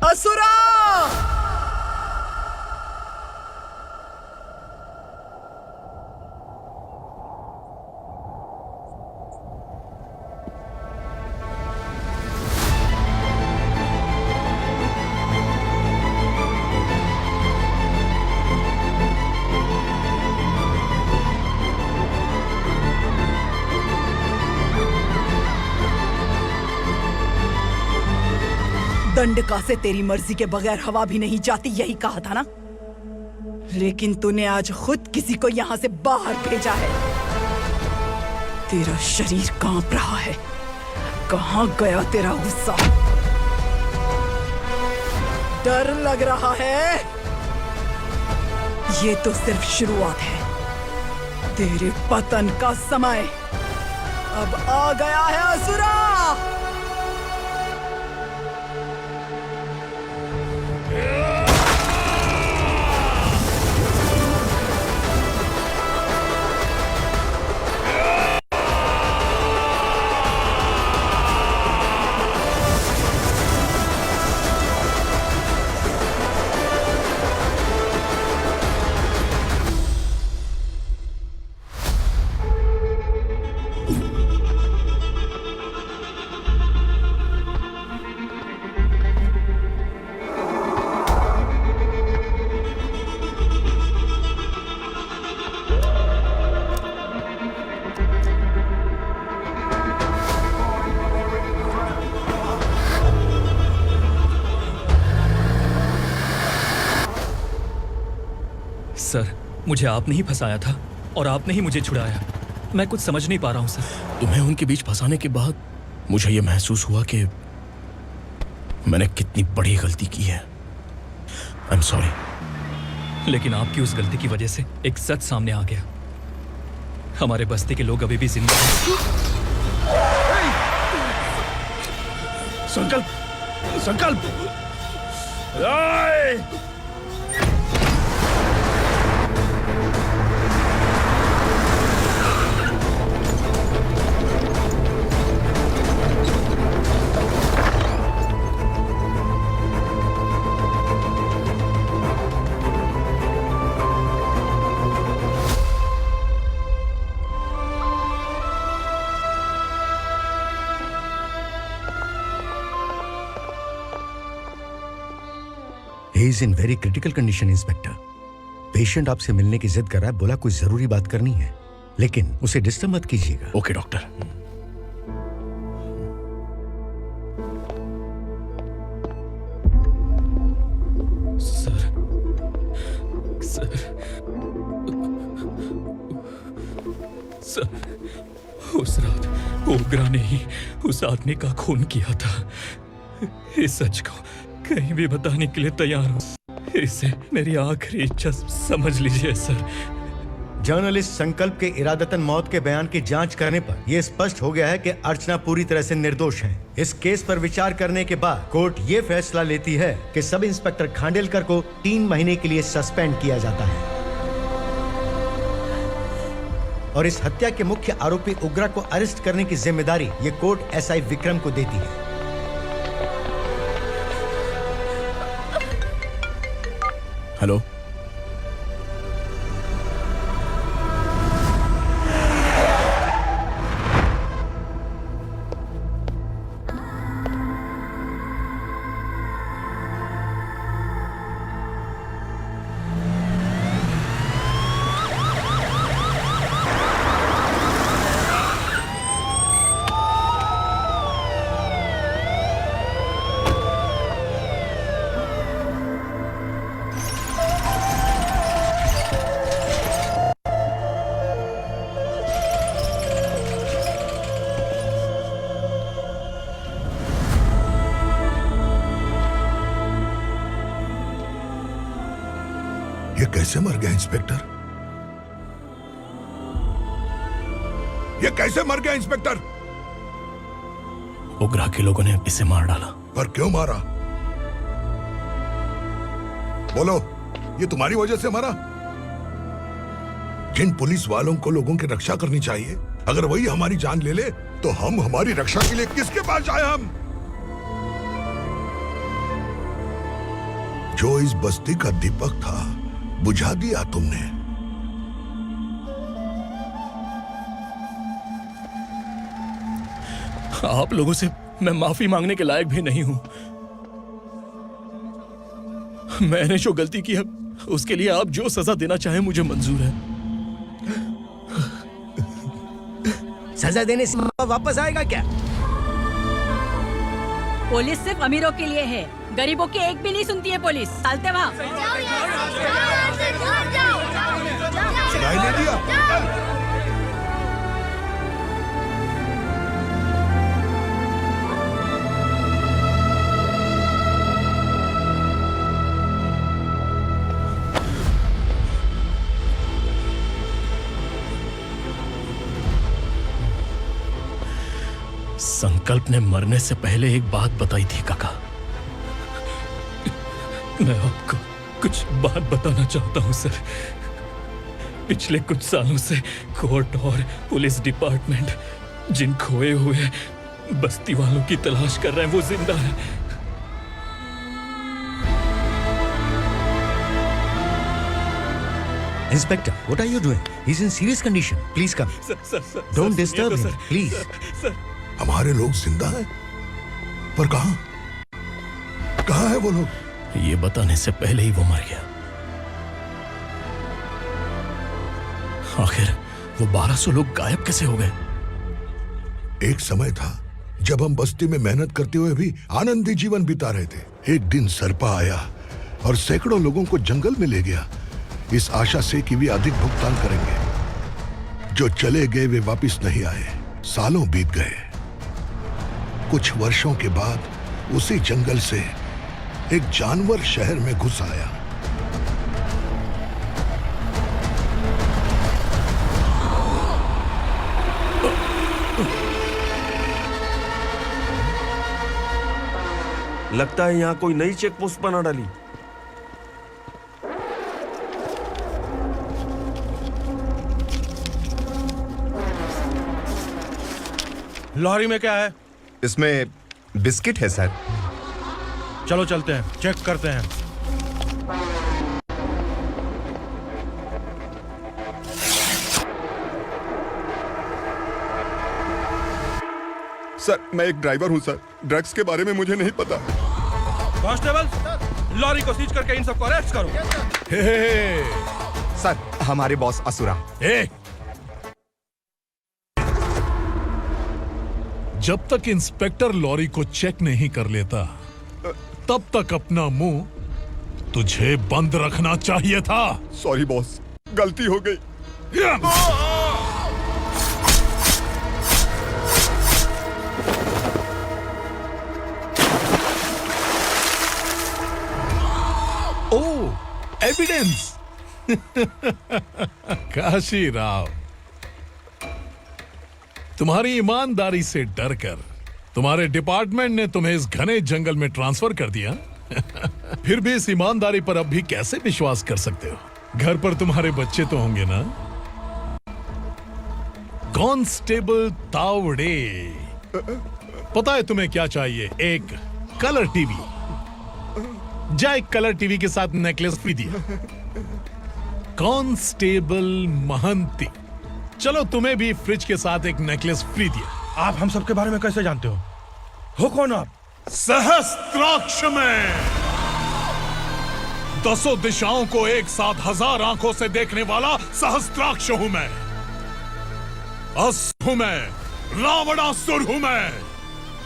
असुरा! दंडका से तेरी मर्जी के बगैर हवा भी नहीं जाती, यही कहा था ना? लेकिन तूने आज खुद किसी को यहाँ से बाहर भेजा है। तेरा शरीर कांप रहा है। कहाँ गया तेरा गुस्सा? डर लग रहा है? ये तो सिर्फ शुरुआत है। तेरे पतन का समय अब आ गया है असुरा। सर, मुझे आपने ही फंसाया था और आपने ही मुझे छुड़ाया। मैं कुछ समझ नहीं पा रहा हूँ सर। तुम्हें उनके बीच फंसाने के बाद मुझे यह महसूस हुआ कि मैंने कितनी बड़ी गलती की है। I am sorry. लेकिन आपकी उस गलती की वजह से एक सच सामने आ गया। हमारे बस्ती के लोग अभी भी जिंदा हैं। संकल्प, संकल्प! He is in very critical condition, inspector. Patient आपसे मिलने की जिद कर रहा है, बोला कोई जरूरी बात करनी है, लेकिन उसे डिस्टर्ब मत कीजिएगा। Okay doctor. सर उस रात ओग्रा ने ही उस आदमी का खून किया था। इस सच को कहीं भी बताने के लिए तैयार हूँ। इसे मेरी आखिरी इच्छा समझ लीजिए सर। जर्नलिस्ट संकल्प के इरादतन मौत के बयान की जांच करने पर यह स्पष्ट हो गया है कि अर्चना पूरी तरह से निर्दोष है। इस केस पर विचार करने के बाद कोर्ट ये फैसला लेती है कि सब इंस्पेक्टर खांडेलकर को 3 महीने के लिए सस्पेंड किया जाता है और इस हत्या के मुख्य आरोपी उग्रा को अरेस्ट करने की जिम्मेदारी ये कोर्ट एसआई विक्रम को देती है। हेलो, ये कैसे मर गया इंस्पेक्टर? ये कैसे मर गया इंस्पेक्टर? उग्रा के लोगों ने इसे मार डाला। पर क्यों मारा? बोलो, ये तुम्हारी वजह से मरा? जिन पुलिस वालों को लोगों की रक्षा करनी चाहिए, अगर वही हमारी जान ले ले तो हम हमारी रक्षा के लिए किसके पास जाए? हम जो इस बस्ती का दीपक था बुझा दिया तुमने। आप लोगों से मैं माफी मांगने के लायक भी नहीं हूं। मैंने जो गलती की है उसके लिए आप जो सजा देना चाहें मुझे मंजूर है। सजा देने से वापस आएगा क्या? पुलिस सिर्फ अमीरों के लिए है, गरीबों की एक भी नहीं सुनती है पुलिस। चलते वहाँ। सुनाई नहीं दिया? संकल्प ने मरने से पहले एक बात बताई थी काका। मैं आपको कुछ बात बताना चाहता हूं सर। पिछले कुछ सालों से कोर्ट और पुलिस डिपार्टमेंट जिन खोए हुए बस्ती वालों की तलाश कर रहे हैं वो जिंदा है। Inspector, what are you doing? He's in serious condition. Please come. Sir, Don't disturb him, please. हमारे लोग जिंदा हैं? पर कहां? कहां है वो लोग? ये बताने से पहले ही वो मर गया। आखिर वो 1200 लोग गायब कैसे हो गए? एक समय था जब हम बस्ती में मेहनत करते हुए भी आनंदी जीवन बिता रहे थे। एक दिन सरपा आया और सैकड़ों लोगों को जंगल में ले गया, इस आशा से कि वे अधिक भुगतान करेंगे। जो चले गए वे वापस नहीं आए। सालों बीत गए। कुछ वर्षों के बाद उसी जंगल से एक जानवर शहर में घुस आया। लगता है यहाँ कोई नई चेक पोस्ट बना डाली। लॉरी में क्या है? इसमें बिस्किट है सर। चलो चलते हैं, चेक करते हैं। सर, मैं एक ड्राइवर हूं सर। ड्रग्स के बारे में मुझे नहीं पता। कांस्टेबल, लॉरी को सीज करके इन सबको अरेस्ट करो। सर, हमारे बॉस असुरा। जब तक इंस्पेक्टर लॉरी को चेक नहीं कर लेता तब तक अपना मुंह तुझे बंद रखना चाहिए था। सॉरी बॉस, गलती हो गई। एविडेंस। काशी राव, तुम्हारी ईमानदारी से डरकर तुम्हारे डिपार्टमेंट ने तुम्हें इस घने जंगल में ट्रांसफर कर दिया। फिर भी इस ईमानदारी पर अब भी कैसे विश्वास कर सकते हो? घर पर तुम्हारे बच्चे तो होंगे ना? कांस्टेबल तावड़े, पता है तुम्हें क्या चाहिए? एक कलर टीवी। जा एक कलर टीवी के साथ नेकलेस भी दिया। कांस्टेबल महंती, चलो तुम्हें भी फ्रिज के साथ एक नेकलेस फ्री दिया। आप हम सबके बारे में कैसे जानते हो कौन आप? सहस्त्राक्ष में 10 दिशाओं को एक साथ 1000 आंखों से देखने वाला सहस्त्राक्ष हूं मैं। असुर हूं मैं, रावणासुर हूं मैं।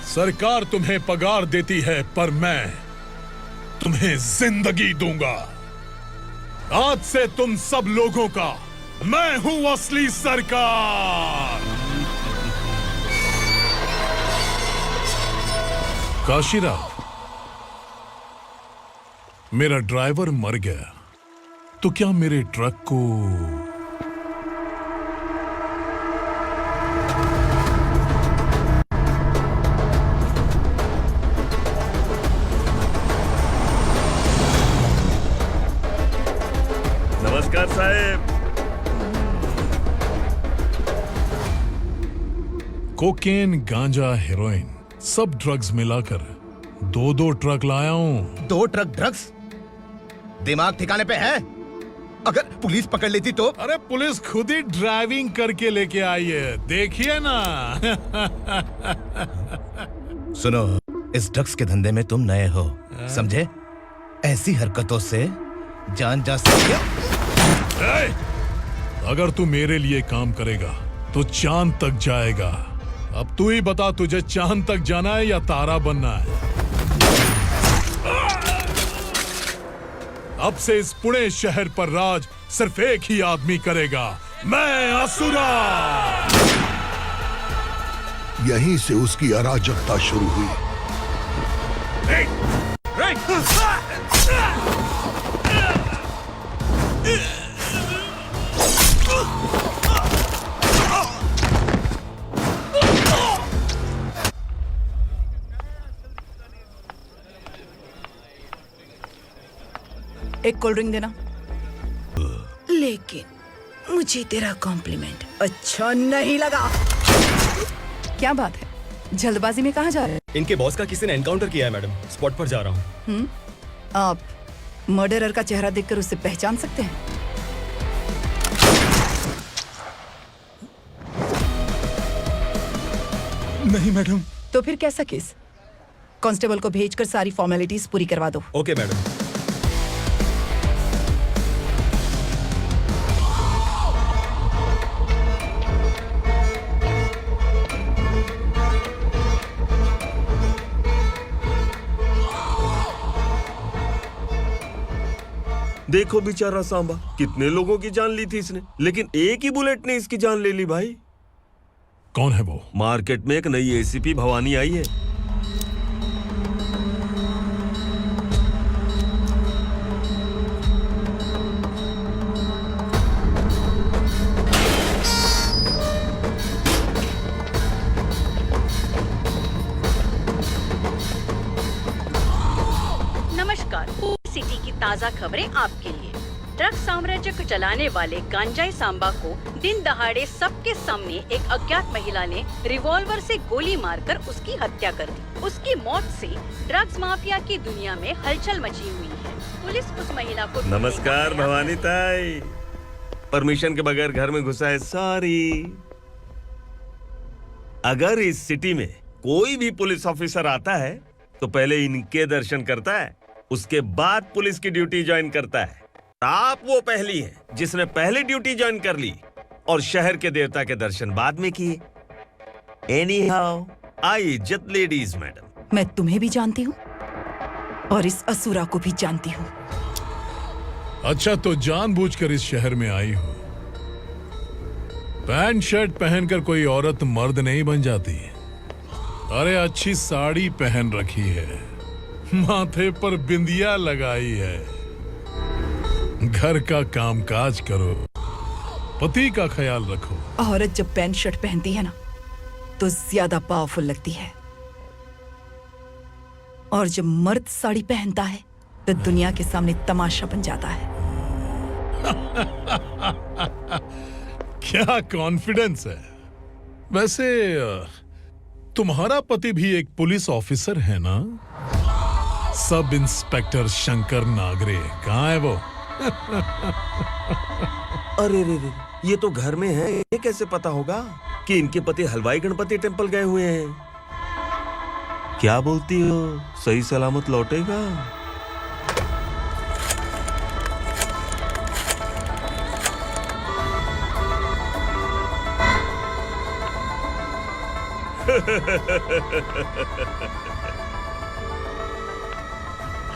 सरकार तुम्हें पगार देती है पर मैं तुम्हें जिंदगी दूंगा। आज से तुम सब लोगों का मैं हूं असली सरकार। काशीराव, मेरा ड्राइवर मर गया तो क्या मेरे ट्रक को नमस्कार साहब। कोकेन, गांजा, हेरोइन, सब ड्रग्स मिलाकर 2 ट्रक लाया हूं। 2 ट्रक ड्रग्स? दिमाग ठिकाने पे है? अगर पुलिस पकड़ लेती तो? अरे पुलिस खुद ही ड्राइविंग करके लेके आई है, देखिए ना। सुनो, इस ड्रग्स के धंधे में तुम नए हो, समझे? ऐसी हरकतों से जान जा सकती है। अगर तू मेरे लिए काम करेगा तो चांद तक जाएगा। अब तू ही बता, तुझे चांद तक जाना है या तारा बनना है? अब से इस पुणे शहर पर राज सिर्फ एक ही आदमी करेगा, मैं असुरा। यहीं से उसकी अराजकता शुरू हुई। एक कोल्ड ड्रिंक देना। लेकिन मुझे तेरा कॉम्प्लीमेंट अच्छा नहीं लगा। क्या बात है, जल्दबाजी में कहाँ जा रहे हैं? इनके बॉस का किसी ने एनकाउंटर किया है मैडम, स्पॉट पर जा रहा हूँ। आप मर्डरर का चेहरा देखकर उसे पहचान सकते हैं? नहीं मैडम। तो फिर कैसा केस? कांस्टेबल को भेजकर सारी फॉर्मेलिटीज पूरी करवा दो। Okay madam. देखो बेचारा सांबा, कितने लोगों की जान ली थी इसने, लेकिन एक ही बुलेट ने इसकी जान ले ली भाई। कौन है वो? मार्केट में एक नई एसीपी भवानी आई है। नमस्कार, सिटी की ताज़ा खबरें आपके लिए। ड्रग साम्राज्य को चलाने वाले गांजाई सांबा को दिन दहाड़े सबके सामने एक अज्ञात महिला ने रिवॉल्वर से गोली मारकर उसकी हत्या कर दी। उसकी मौत से ड्रग्स माफिया की दुनिया में हलचल मची हुई है। पुलिस उस महिला को नमस्कार भवानी ताई, परमिशन के बगैर घर में घुसा है, सॉरी। अगर इस सिटी में कोई भी पुलिस ऑफिसर आता है तो पहले इनके दर्शन करता है, उसके बाद पुलिस की ड्यूटी ज्वाइन करता है। आप वो पहली हैं जिसने पहले ड्यूटी ज्वाइन कर ली और शहर के देवता के दर्शन बाद में किए। एनीहाउ, आई इज्जत लेडीज मैडम। मैं तुम्हें भी जानती हूँ और इस असुरा को भी जानती हूँ। अच्छा, तो जानबूझकर इस शहर में आई हो। पैंट शर्ट पहनकर कोई औरत मर्द नहीं बन जाती। अरे अच्छी साड़ी पहन रखी है, माथे पर बिंदिया लगाई है, घर का कामकाज करो, पति का ख्याल रखो। औरत जब पैंट शर्ट पहनती है ना तो ज्यादा पावरफुल लगती है, और जब मर्द साड़ी पहनता है तो दुनिया के सामने तमाशा बन जाता है। क्या कॉन्फिडेंस है। वैसे तुम्हारा पति भी एक पुलिस ऑफिसर है ना? सब इंस्पेक्टर शंकर नागरे, कहाँ है वो? अरे रे रे, ये तो घर में है, ये कैसे पता होगा कि इनके पति हलवाई गणपति टेम्पल गए हुए हैं? क्या बोलती हो, सही सलामत लौटेगा?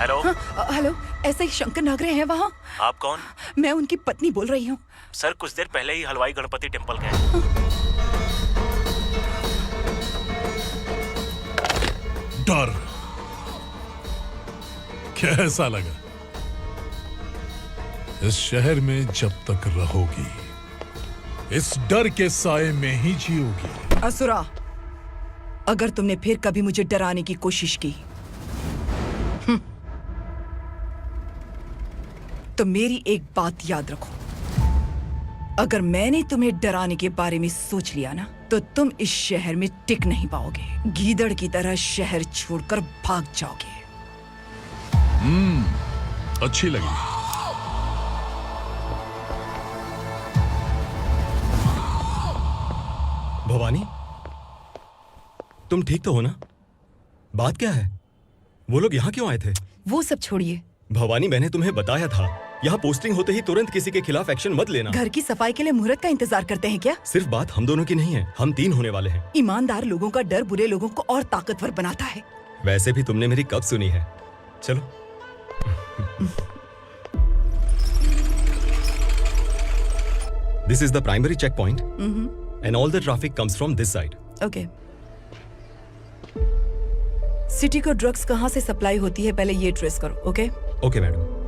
हेलो। हेलो, ऐसे ही शंकर नागरे हैं वहाँ? आप कौन? मैं उनकी पत्नी बोल रही हूँ। सर कुछ देर पहले ही हलवाई गणपति टेम्पल गए। डर कैसा लगा? इस शहर में जब तक रहोगी इस डर के साए में ही जियोगी। असुरा, अगर तुमने फिर कभी मुझे डराने की कोशिश की तो मेरी एक बात याद रखो, अगर मैंने तुम्हें डराने के बारे में सोच लिया ना तो तुम इस शहर में टिक नहीं पाओगे। गीदड़ की तरह शहर छोड़कर भाग जाओगे। अच्छी लगी। भवानी, तुम ठीक तो हो ना? बात क्या है? वो लोग यहाँ क्यों आए थे? वो सब छोड़िए। भवानी, मैंने तुम्हें बताया था यहाँ पोस्टिंग होते ही तुरंत किसी के खिलाफ एक्शन मत लेना। घर की सफाई के लिए मुहूर्त का इंतजार करते हैं क्या? सिर्फ बात हम दोनों की नहीं है, हम 3 होने वाले हैं। ईमानदार लोगों का डर बुरे लोगों को और ताकतवर बनाता है। वैसे भी तुमने मेरी कब सुनी है। चलो। This is the primary checkpoint, and all the traffic comes from this side. Okay. City को ड्रग्स कहाँ से सप्लाई होती है पहले ये ट्रेस करो। ओके? Okay madam.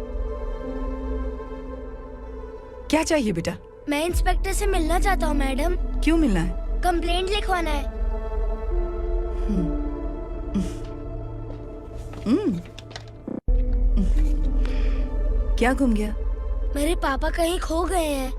क्या चाहिए बेटा? मैं इंस्पेक्टर से मिलना चाहता हूँ मैडम। क्यों मिलना है? कंप्लेंट लिखवाना है। क्या गुम गया? मेरे पापा कहीं खो गए हैं।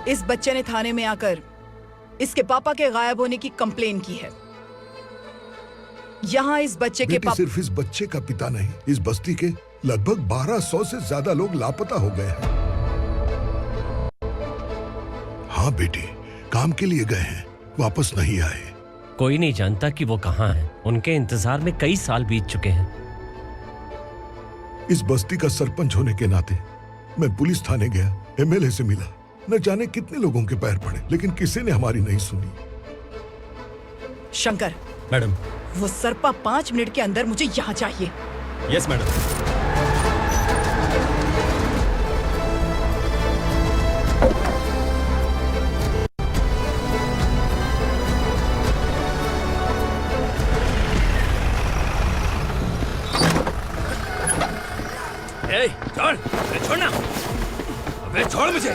इस बच्चे ने थाने में आकर इसके पापा के गायब होने की कंप्लेन की है। यहाँ इस बच्चे के पापा सिर्फ इस बच्चे का पिता नहीं, इस बस्ती के लगभग 1200 से ज्यादा लोग लापता हो गए हैं। हाँ बेटी, काम के लिए गए हैं, वापस नहीं आए। कोई नहीं जानता कि वो कहाँ हैं। उनके इंतजार में कई साल बीत चुके हैं। इस बस्ती का सरपंच होने के नाते मैं पुलिस थाने गया, एमएलए से मिला, न जाने कितने लोगों के पैर पड़े, लेकिन किसी ने हमारी नहीं सुनी। शंकर। मैडम। वो सरपा 5 मिनट के अंदर मुझे यहाँ चाहिए। Yes madam. छोड़, छोड़ना, अबे छोड़ मुझे।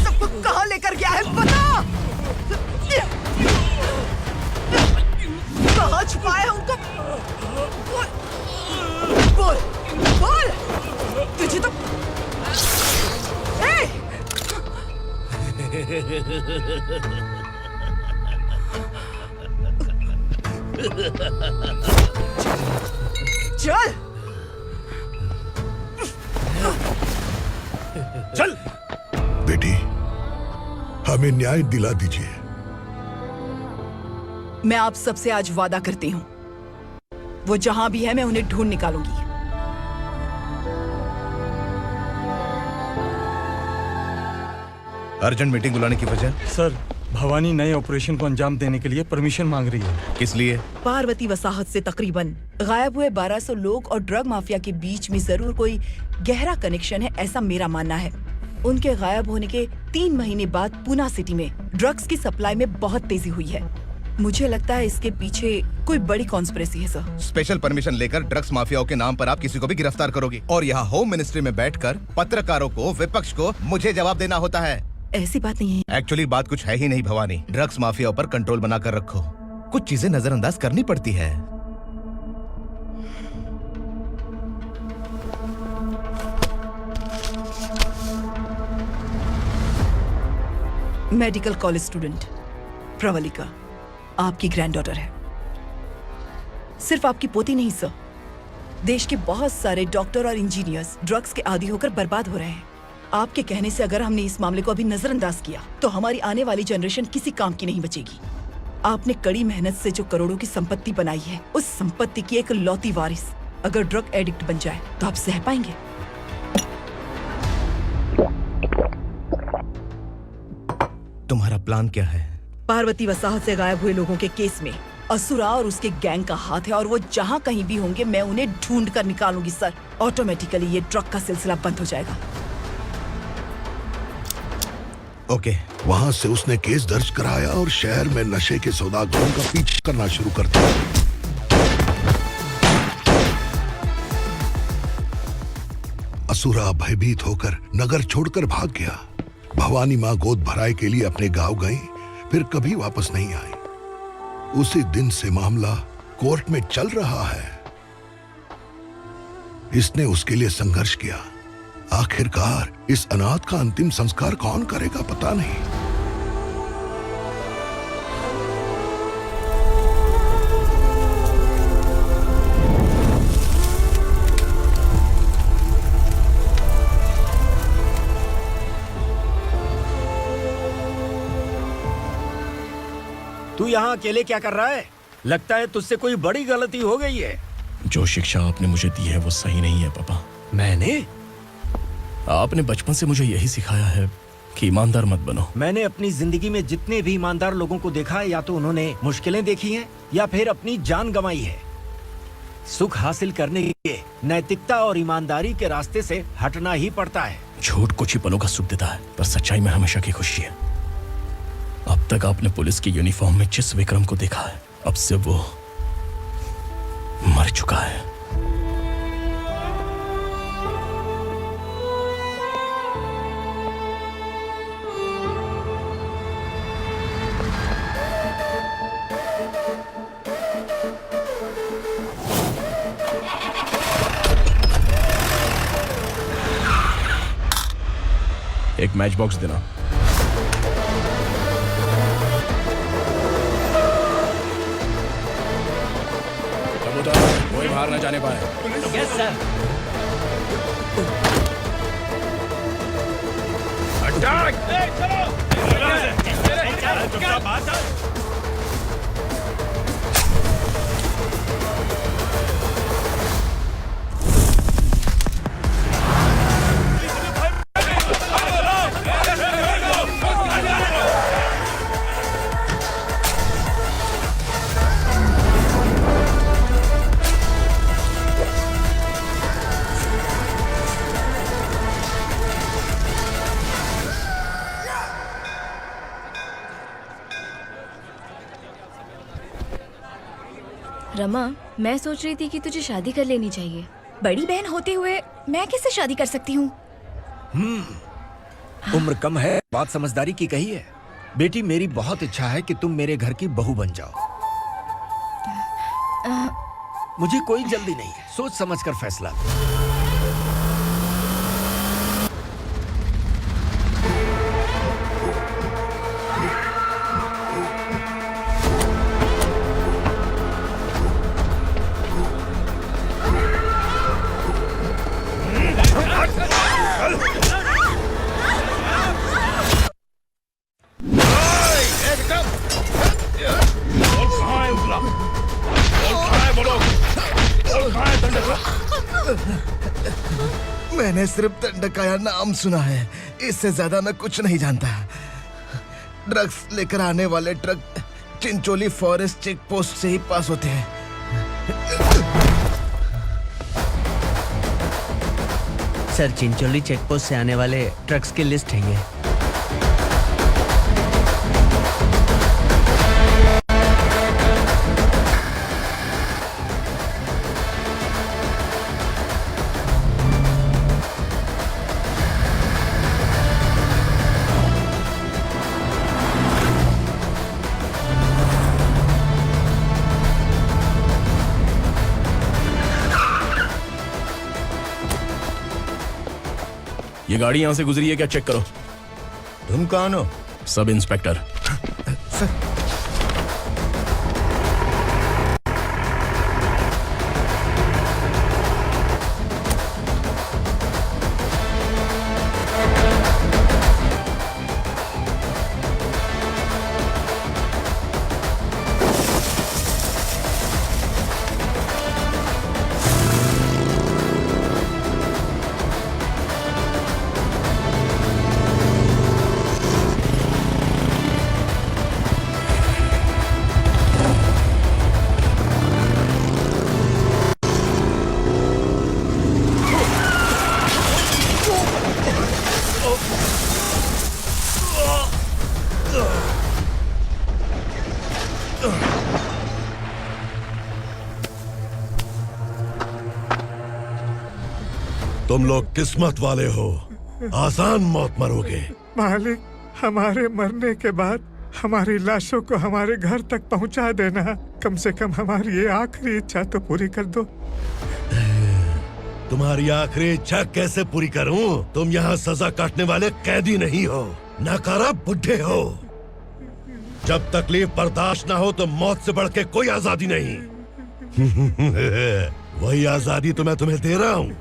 सबको कहाँ लेकर गया है बता। कहाँ छुपाया उनको? बोल, बोल। तुझे तो चल चल बेटी, हमें न्याय दिला दीजिए। मैं आप सबसे आज वादा करती हूँ, वो जहां भी है मैं उन्हें ढूंढ निकालूंगी। अर्जेंट मीटिंग बुलाने की वजह? सर, भवानी नए ऑपरेशन को अंजाम देने के लिए परमिशन मांग रही है। किस लिए? पार्वती वसाहत से तकरीबन गायब हुए 1200 लोग और ड्रग माफिया के बीच में जरूर कोई गहरा कनेक्शन है, ऐसा मेरा मानना है। उनके गायब होने के 3 महीने बाद पूना सिटी में ड्रग्स की सप्लाई में बहुत तेजी हुई है। मुझे लगता है इसके पीछे कोई बड़ी कॉन्स्पिरेसी है सर। स्पेशल परमिशन लेकर ड्रग्स माफियाओं के नाम पर आप किसी को भी गिरफ्तार करोगी और यहाँ होम मिनिस्ट्री में बैठकर पत्रकारों को, विपक्ष को मुझे जवाब देना होता है। ऐसी बात नहीं है। एक्चुअली बात कुछ है ही नहीं भवानी। ड्रग्स माफियाओं पर कंट्रोल बनाकर रखो, कुछ चीजें नजरअंदाज करनी पड़ती है। मेडिकल कॉलेज स्टूडेंट प्रवलिका आपकी ग्रैंडडॉटर है। सिर्फ आपकी पोती नहीं सर, देश के बहुत सारे डॉक्टर और इंजीनियर्स ड्रग्स के आदी होकर बर्बाद हो रहे हैं। आपके कहने से अगर हमने इस मामले को अभी नजरअंदाज किया तो हमारी आने वाली जनरेशन किसी काम की नहीं बचेगी। आपने कड़ी मेहनत से जो करोड़ों की संपत्ति बनाई है, उस संपत्ति की एक लौती वारिस अगर ड्रग एडिक्ट बन जाए तो आप सह पाएंगे? तुम्हारा प्लान क्या है? पार्वती वसाहत से गायब हुए लोगों के केस में असुरा और उसके गैंग का हाथ है और वो जहाँ कहीं भी होंगे मैं उन्हें ढूंढ कर निकालूंगी सर। ऑटोमेटिकली ये ड्रग का सिलसिला बंद हो जाएगा। ओके। वहाँ से उसने केस दर्ज कराया और शहर में नशे के सौदागरों का पीछा करना शुरू कर दिया। असुरा भयभीत होकर नगर छोड़कर भाग गया। भवानी माँ गोद भराई के लिए अपने गांव गई, फिर कभी वापस नहीं आई। उसी दिन से मामला कोर्ट में चल रहा है। इसने उसके लिए संघर्ष किया। आखिरकार इस अनाथ का अंतिम संस्कार कौन करेगा पता नहीं। तू यहाँ अकेले क्या कर रहा है? लगता है तुझसे कोई बड़ी गलती हो गई है। जो शिक्षा आपने मुझे दी है वो सही नहीं है पापा। मैंने? आपने बचपन से मुझे यही सिखाया है कि ईमानदार मत बनो। मैंने अपनी जिंदगी में जितने भी ईमानदार लोगों को देखा है, या तो उन्होंने मुश्किलें देखी हैं या फिर अपनी जान गंवाई है। सुख हासिल करने के लिए नैतिकता और ईमानदारी के रास्ते से हटना ही पड़ता है। झूठ कुछ ही पलों का सुख देता है, पर सच्चाई में हमेशा की खुशी है। अब तक आपने पुलिस की यूनिफॉर्म में जिस विक्रम को देखा है, अब से वो मर चुका है। एक मैच बॉक्स देना। कोई बाहर ना जाने पाए। Yes sir. अटैक! रमा, मैं सोच रही थी कि तुझे शादी कर लेनी चाहिए। बड़ी बहन होते हुए मैं कैसे शादी कर सकती हूँ? उम्र कम है, बात समझदारी की कही है। बेटी, मेरी बहुत इच्छा है कि तुम मेरे घर की बहू बन जाओ। मुझे कोई जल्दी नहीं है, सोच समझकर फैसला। मैंने सिर्फ दंडकाया नाम सुना है, इससे ज्यादा मैं कुछ नहीं जानता। ड्रग्स लेकर आने वाले truck Chincholi forest check post से ही पास होते हैं। सर, चिंचोली चेक पोस्ट से आने वाले ट्रक्स की लिस्ट है ये। ये गाड़ी यहां से गुजरी है क्या, चेक करो। तुम कौन हो? Sub inspector. तुम लोग किस्मत वाले हो, आसान मौत मरोगे। मालिक, हमारे मरने के बाद हमारी लाशों को हमारे घर तक पहुंचा देना। कम से कम हमारी ये आखिरी इच्छा तो पूरी कर दो। तुम्हारी आखिरी इच्छा कैसे पूरी करूं? तुम यहाँ सजा काटने वाले कैदी नहीं हो, नकारा बुढ़े हो। जब तकलीफ बर्दाश्त ना हो तो मौत से बढ़ के कोई आजादी नहीं। वही आजादी तो मैं तुम्हें दे रहा हूँ।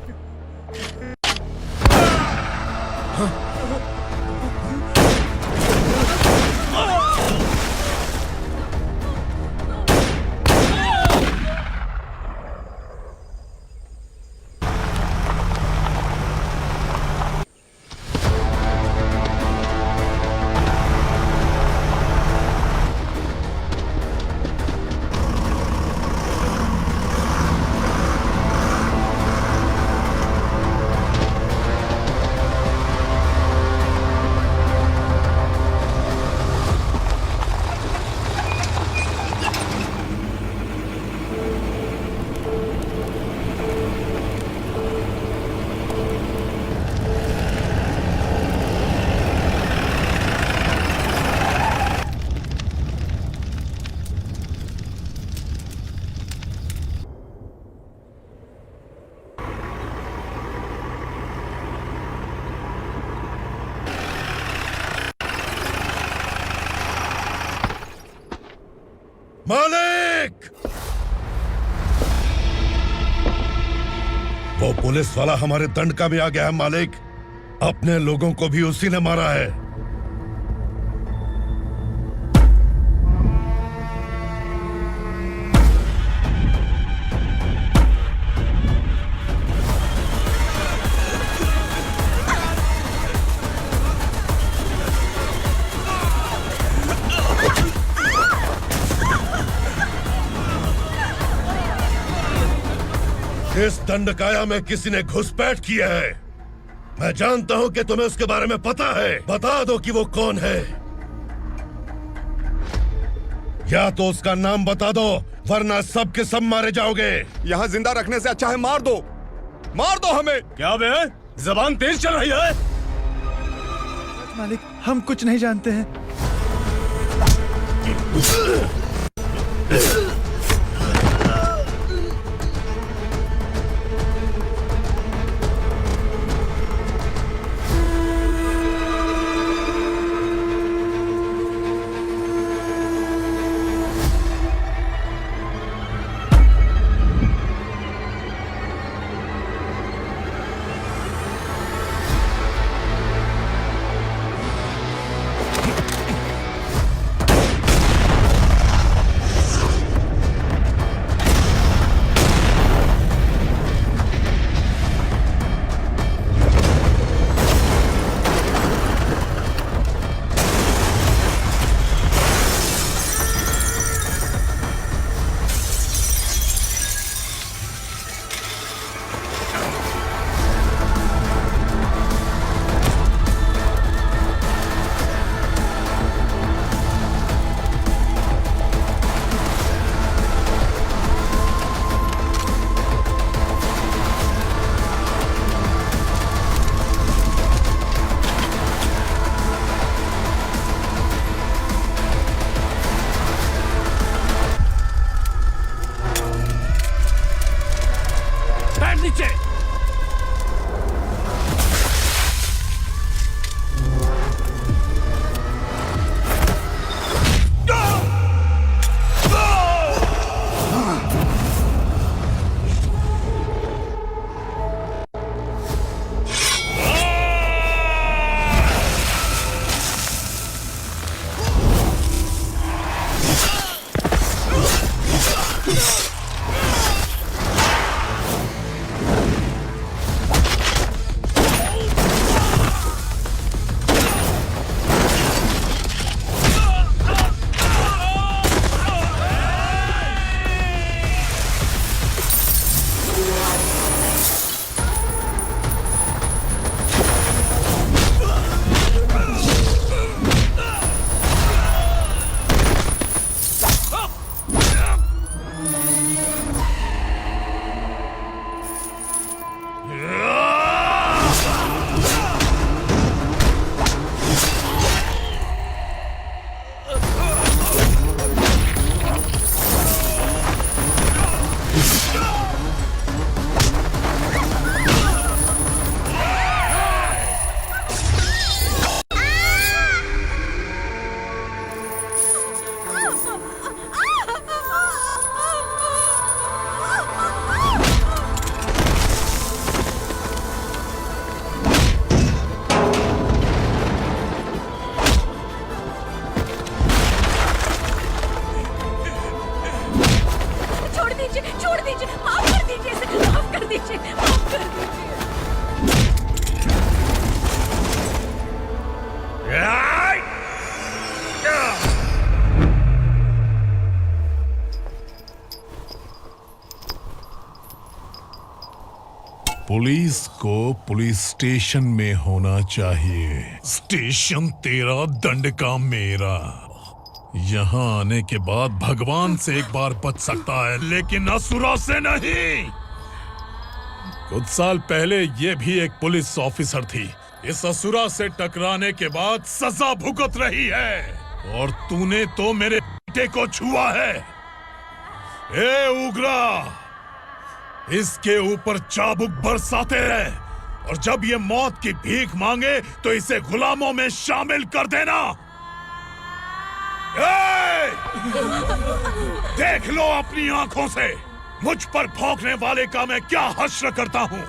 मालिक! वो पुलिस वाला हमारे दंडका में आ गया है मालिक। अपने लोगों को भी उसी ने मारा है। इस दंडकाया में किसी ने घुसपैठ किया है। मैं जानता हूं कि तुम्हें उसके बारे में पता है। बता दो कि वो कौन है, या तो उसका नाम बता दो, वरना सब के सब मारे जाओगे। यहाँ जिंदा रखने से अच्छा है मार दो हमें। क्या बे, जबान तेज चल रही है? मालिक, हम कुछ नहीं जानते हैं। पुलिस को पुलिस स्टेशन में होना चाहिए। स्टेशन तेरा, दंड का मेरा। यहाँ आने के बाद भगवान से एक बार बच सकता है, लेकिन असुरा से नहीं। कुछ साल पहले ये भी एक पुलिस ऑफिसर थी। इस असुरा से टकराने के बाद सजा भुगत रही है, और तूने तो मेरे बेटे को छुआ है। ए उग्रा, इसके ऊपर चाबुक बरसाते रहे, और जब ये मौत की भीख मांगे तो इसे गुलामों में शामिल कर देना। देख लो अपनी आंखों से मुझ पर भौंकने वाले का मैं क्या हश्र करता हूं।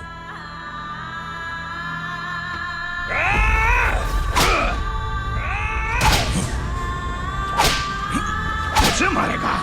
मुझे मारेगा।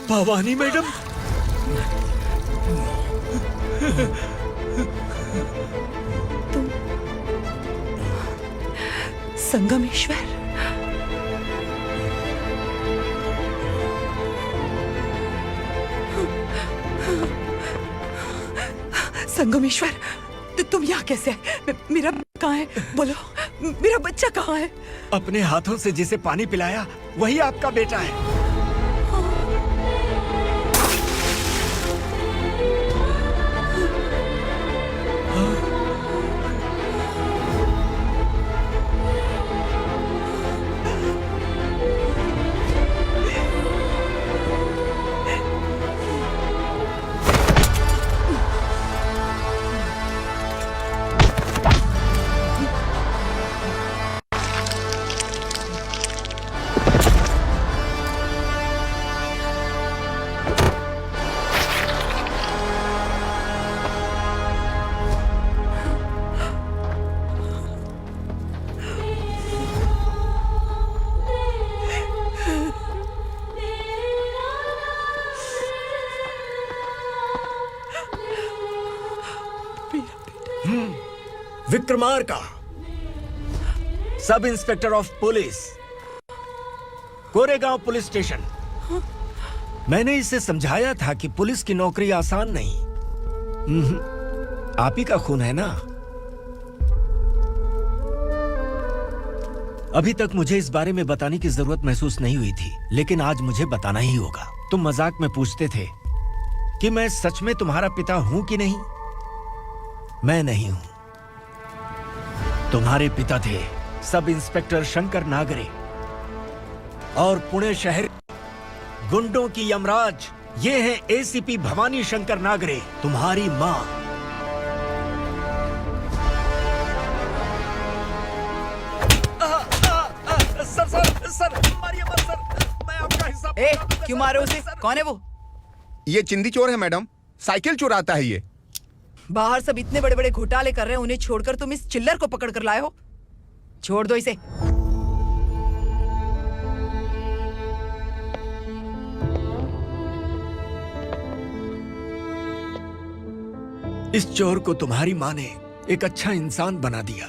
भवानी मैडम, तुम संगमेश्वर? संगमेश्वर, तुम यहाँ कैसे आए? मेरा कहाँ है? बोलो, मेरा बच्चा कहाँ है? अपने हाथों से जिसे पानी पिलाया वही आपका बेटा है। Vikramarka, sub inspector of police, Koregaon police station. मैंने इसे समझाया था कि पुलिस की नौकरी आसान नहीं। आप ही का खून है ना। अभी तक मुझे इस बारे में बताने की जरूरत महसूस नहीं हुई थी, लेकिन आज मुझे बताना ही होगा। तुम मजाक में पूछते थे कि मैं सच में तुम्हारा पिता हूं कि नहीं। मैं नहीं हूं। तुम्हारे पिता थे सब इंस्पेक्टर शंकर नागरे, और पुणे शहर गुंडों की यमराज ये है एसीपी भवानी शंकर नागरे, तुम्हारी मां। सर मारिए मत सर, मैं आपका हिस्सा। क्यों मारे उसे? कौन है वो? ये चिंदी चोर है मैडम, साइकिल चुराता है ये। बाहर सब इतने बड़े बड़े घोटाले कर रहे हैं, उन्हें छोड़कर तुम इस चिल्लर को पकड़ कर लाए हो। छोड़ दो इसे। इस चोर को तुम्हारी माँ ने एक अच्छा इंसान बना दिया।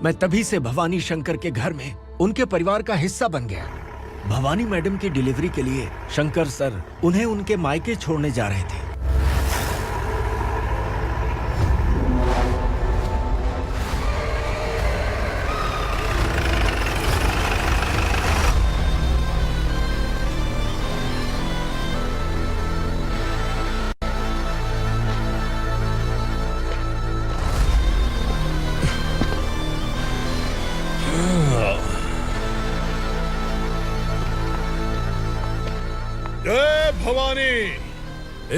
मैं तभी से भवानी शंकर के घर में उनके परिवार का हिस्सा बन गया। भवानी मैडम की डिलीवरी के लिए शंकर सर उन्हें उनके मायके छोड़ने जा रहे थे। जय भवानी।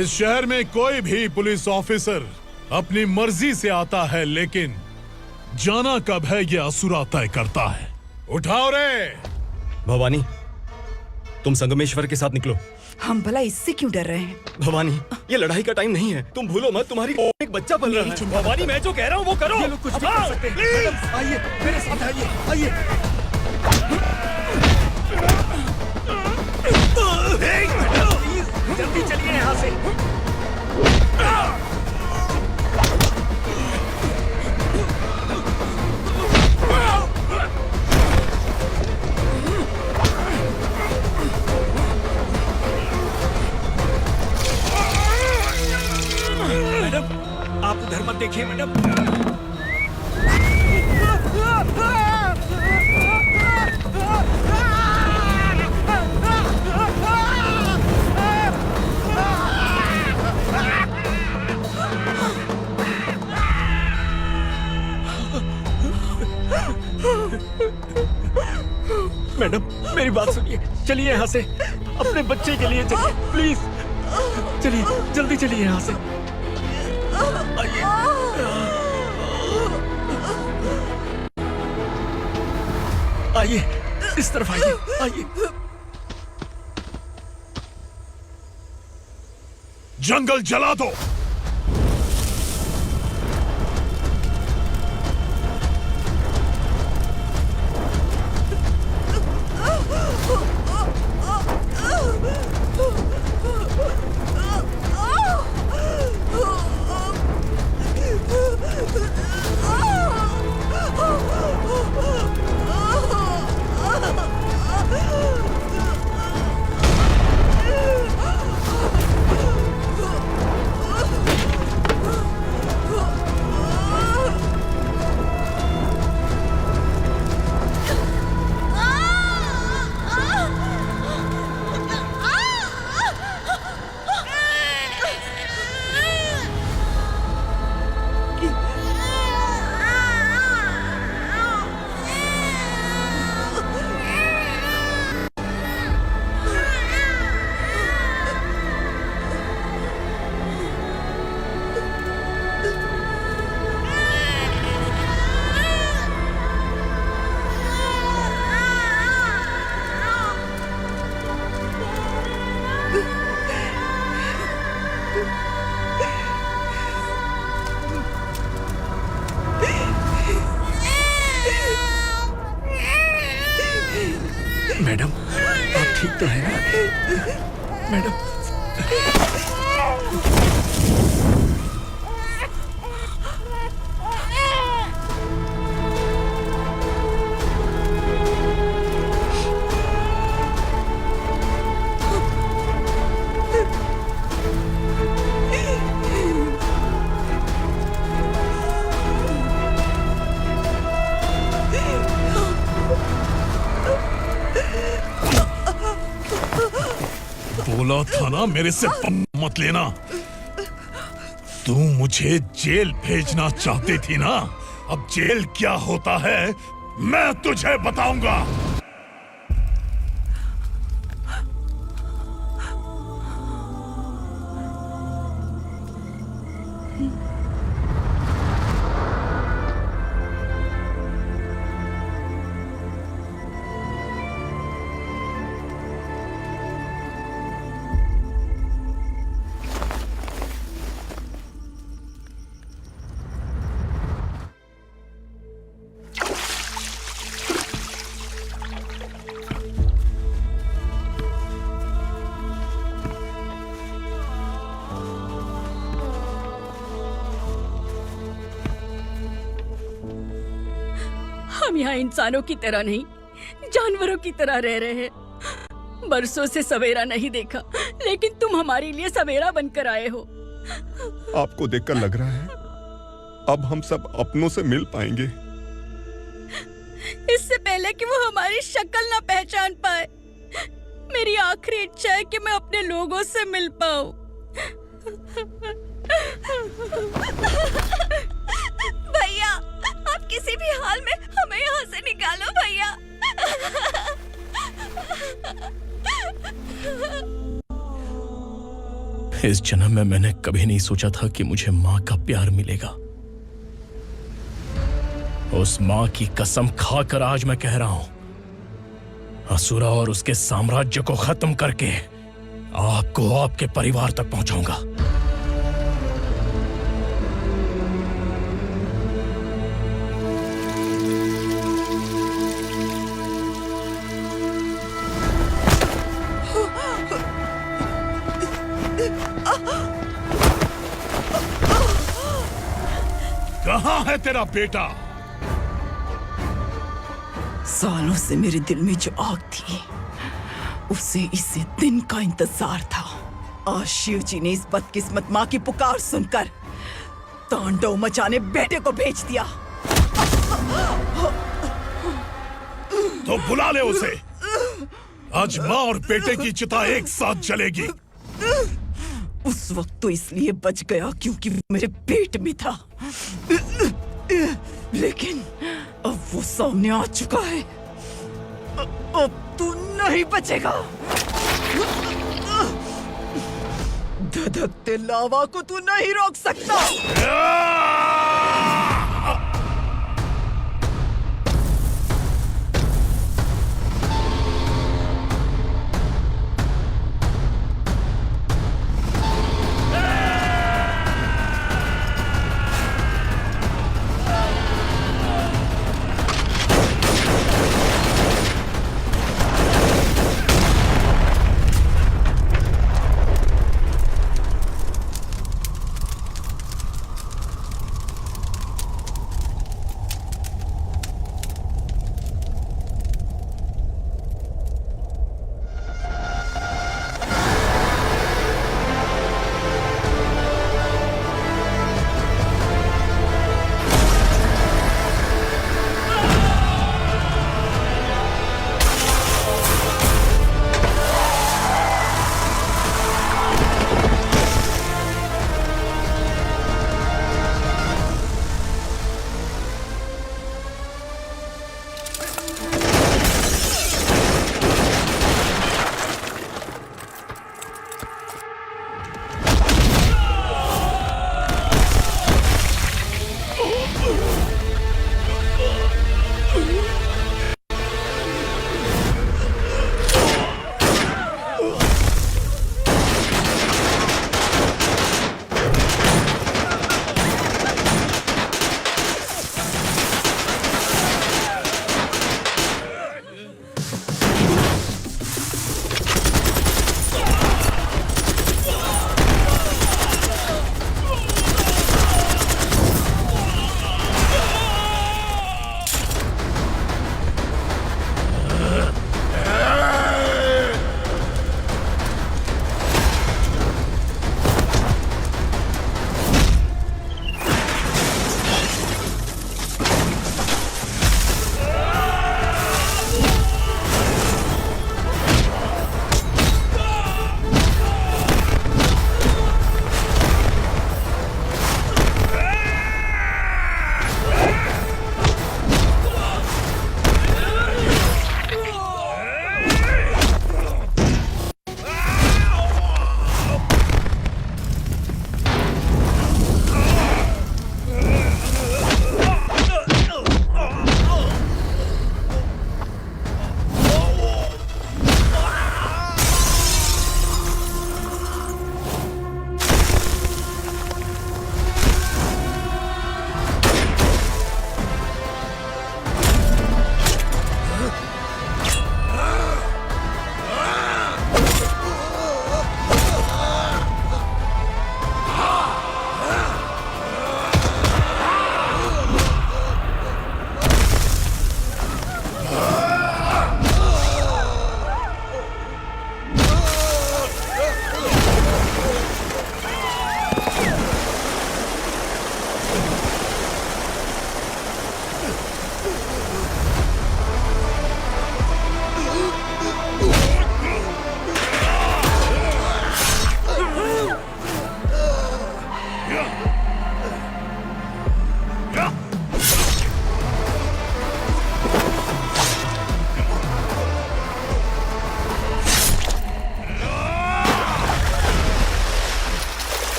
इस शहर में कोई भी पुलिस ऑफिसर अपनी मर्जी से आता है, लेकिन जाना कब है ये असुरा तय करता है। उठाओ रे। भवानी, तुम संगमेश्वर के साथ निकलो। हम भला इससे क्यों डर रहे हैं? भवानी, ये लड़ाई का टाइम नहीं है। तुम भूलो मत, तुम्हारी एक बच्चा पल रहा है। भवानी, मैं जो कह रहा हूँ वो करो। ये लोग कुछ भी कर सकते हैं। मैडम, आइए मेरे साथ आइए, आइए। जल्दी चलिए यहाँ से। मैडम, आप उधर मत देखिए मैडम। मैडम, मेरी बात सुनिए। चलिए यहाँ से, अपने बच्चे के लिए चलिए, प्लीज। चलिए, जल्दी चलिए यहाँ से। आइए, इस तरफ आइए, आइए। जंगल जला दो। मैडम, आप ठीक तो हैं ना? मैडम, बोला था ना मेरे से मत लेना। तू मुझे जेल भेजना चाहती थी ना? अब जेल क्या होता है मैं तुझे बताऊंगा। हम यहाँ इंसानों की तरह नहीं, जानवरों की तरह रह रहे हैं। बरसों से सवेरा नहीं देखा, लेकिन तुम हमारे लिए सवेरा बनकर आए हो। आपको देखकर लग रहा है अब हम सब अपनों से मिल पाएंगे। इससे पहले कि वो हमारी शक्ल ना पहचान पाए, मेरी आखिरी इच्छा है कि मैं अपने लोगों से मिल पाऊं। भैया, आप किसी भी हाल में हमें यहाँ से निकालो भैया। इस जन्म में मैंने कभी नहीं सोचा था कि मुझे माँ का प्यार मिलेगा। उस माँ की कसम खाकर आज मैं कह रहा हूं, असुरा और उसके साम्राज्य को खत्म करके आपको आपके परिवार तक पहुंचाऊंगा। कहाँ है तेरा बेटा? सालों से मेरे दिल में जो आग थी, उसे इसी दिन का इंतजार था। आज शिव जी ने इस बदकिस्मत माँ की पुकार सुनकर तांडव मचाने बेटे को भेज दिया। तो बुला ले उसे। आज माँ और बेटे की चिता एक साथ जलेगी। उस वक्त तो इसलिए बच गया क्योंकि वो मेरे पेट में था, लेकिन अब वो सामने आ चुका है। अब तू नहीं बचेगा। धधकते लावा को तू नहीं रोक सकता।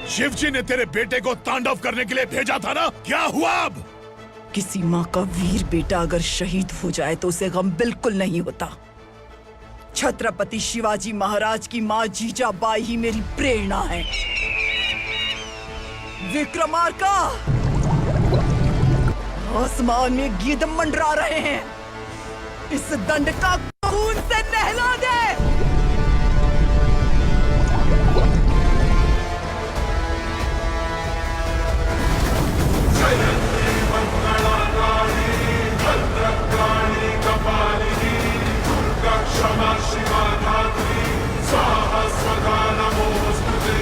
शिवजी ने तेरे बेटे को तांडव करने के लिए भेजा था ना, क्या हुआ अब? किसी माँ का वीर बेटा अगर शहीद हो जाए तो उसे गम बिल्कुल नहीं होता। छत्रपति शिवाजी महाराज की माँ जीजाबाई ही मेरी प्रेरणा है। विक्रमार्का, आसमान में गिद्ध मंडरा रहे हैं, इस दंड का खून से नहला दे। क्षमा शिवा धात्री स्वाहा स्वधा नमोस्तुते।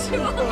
शिवा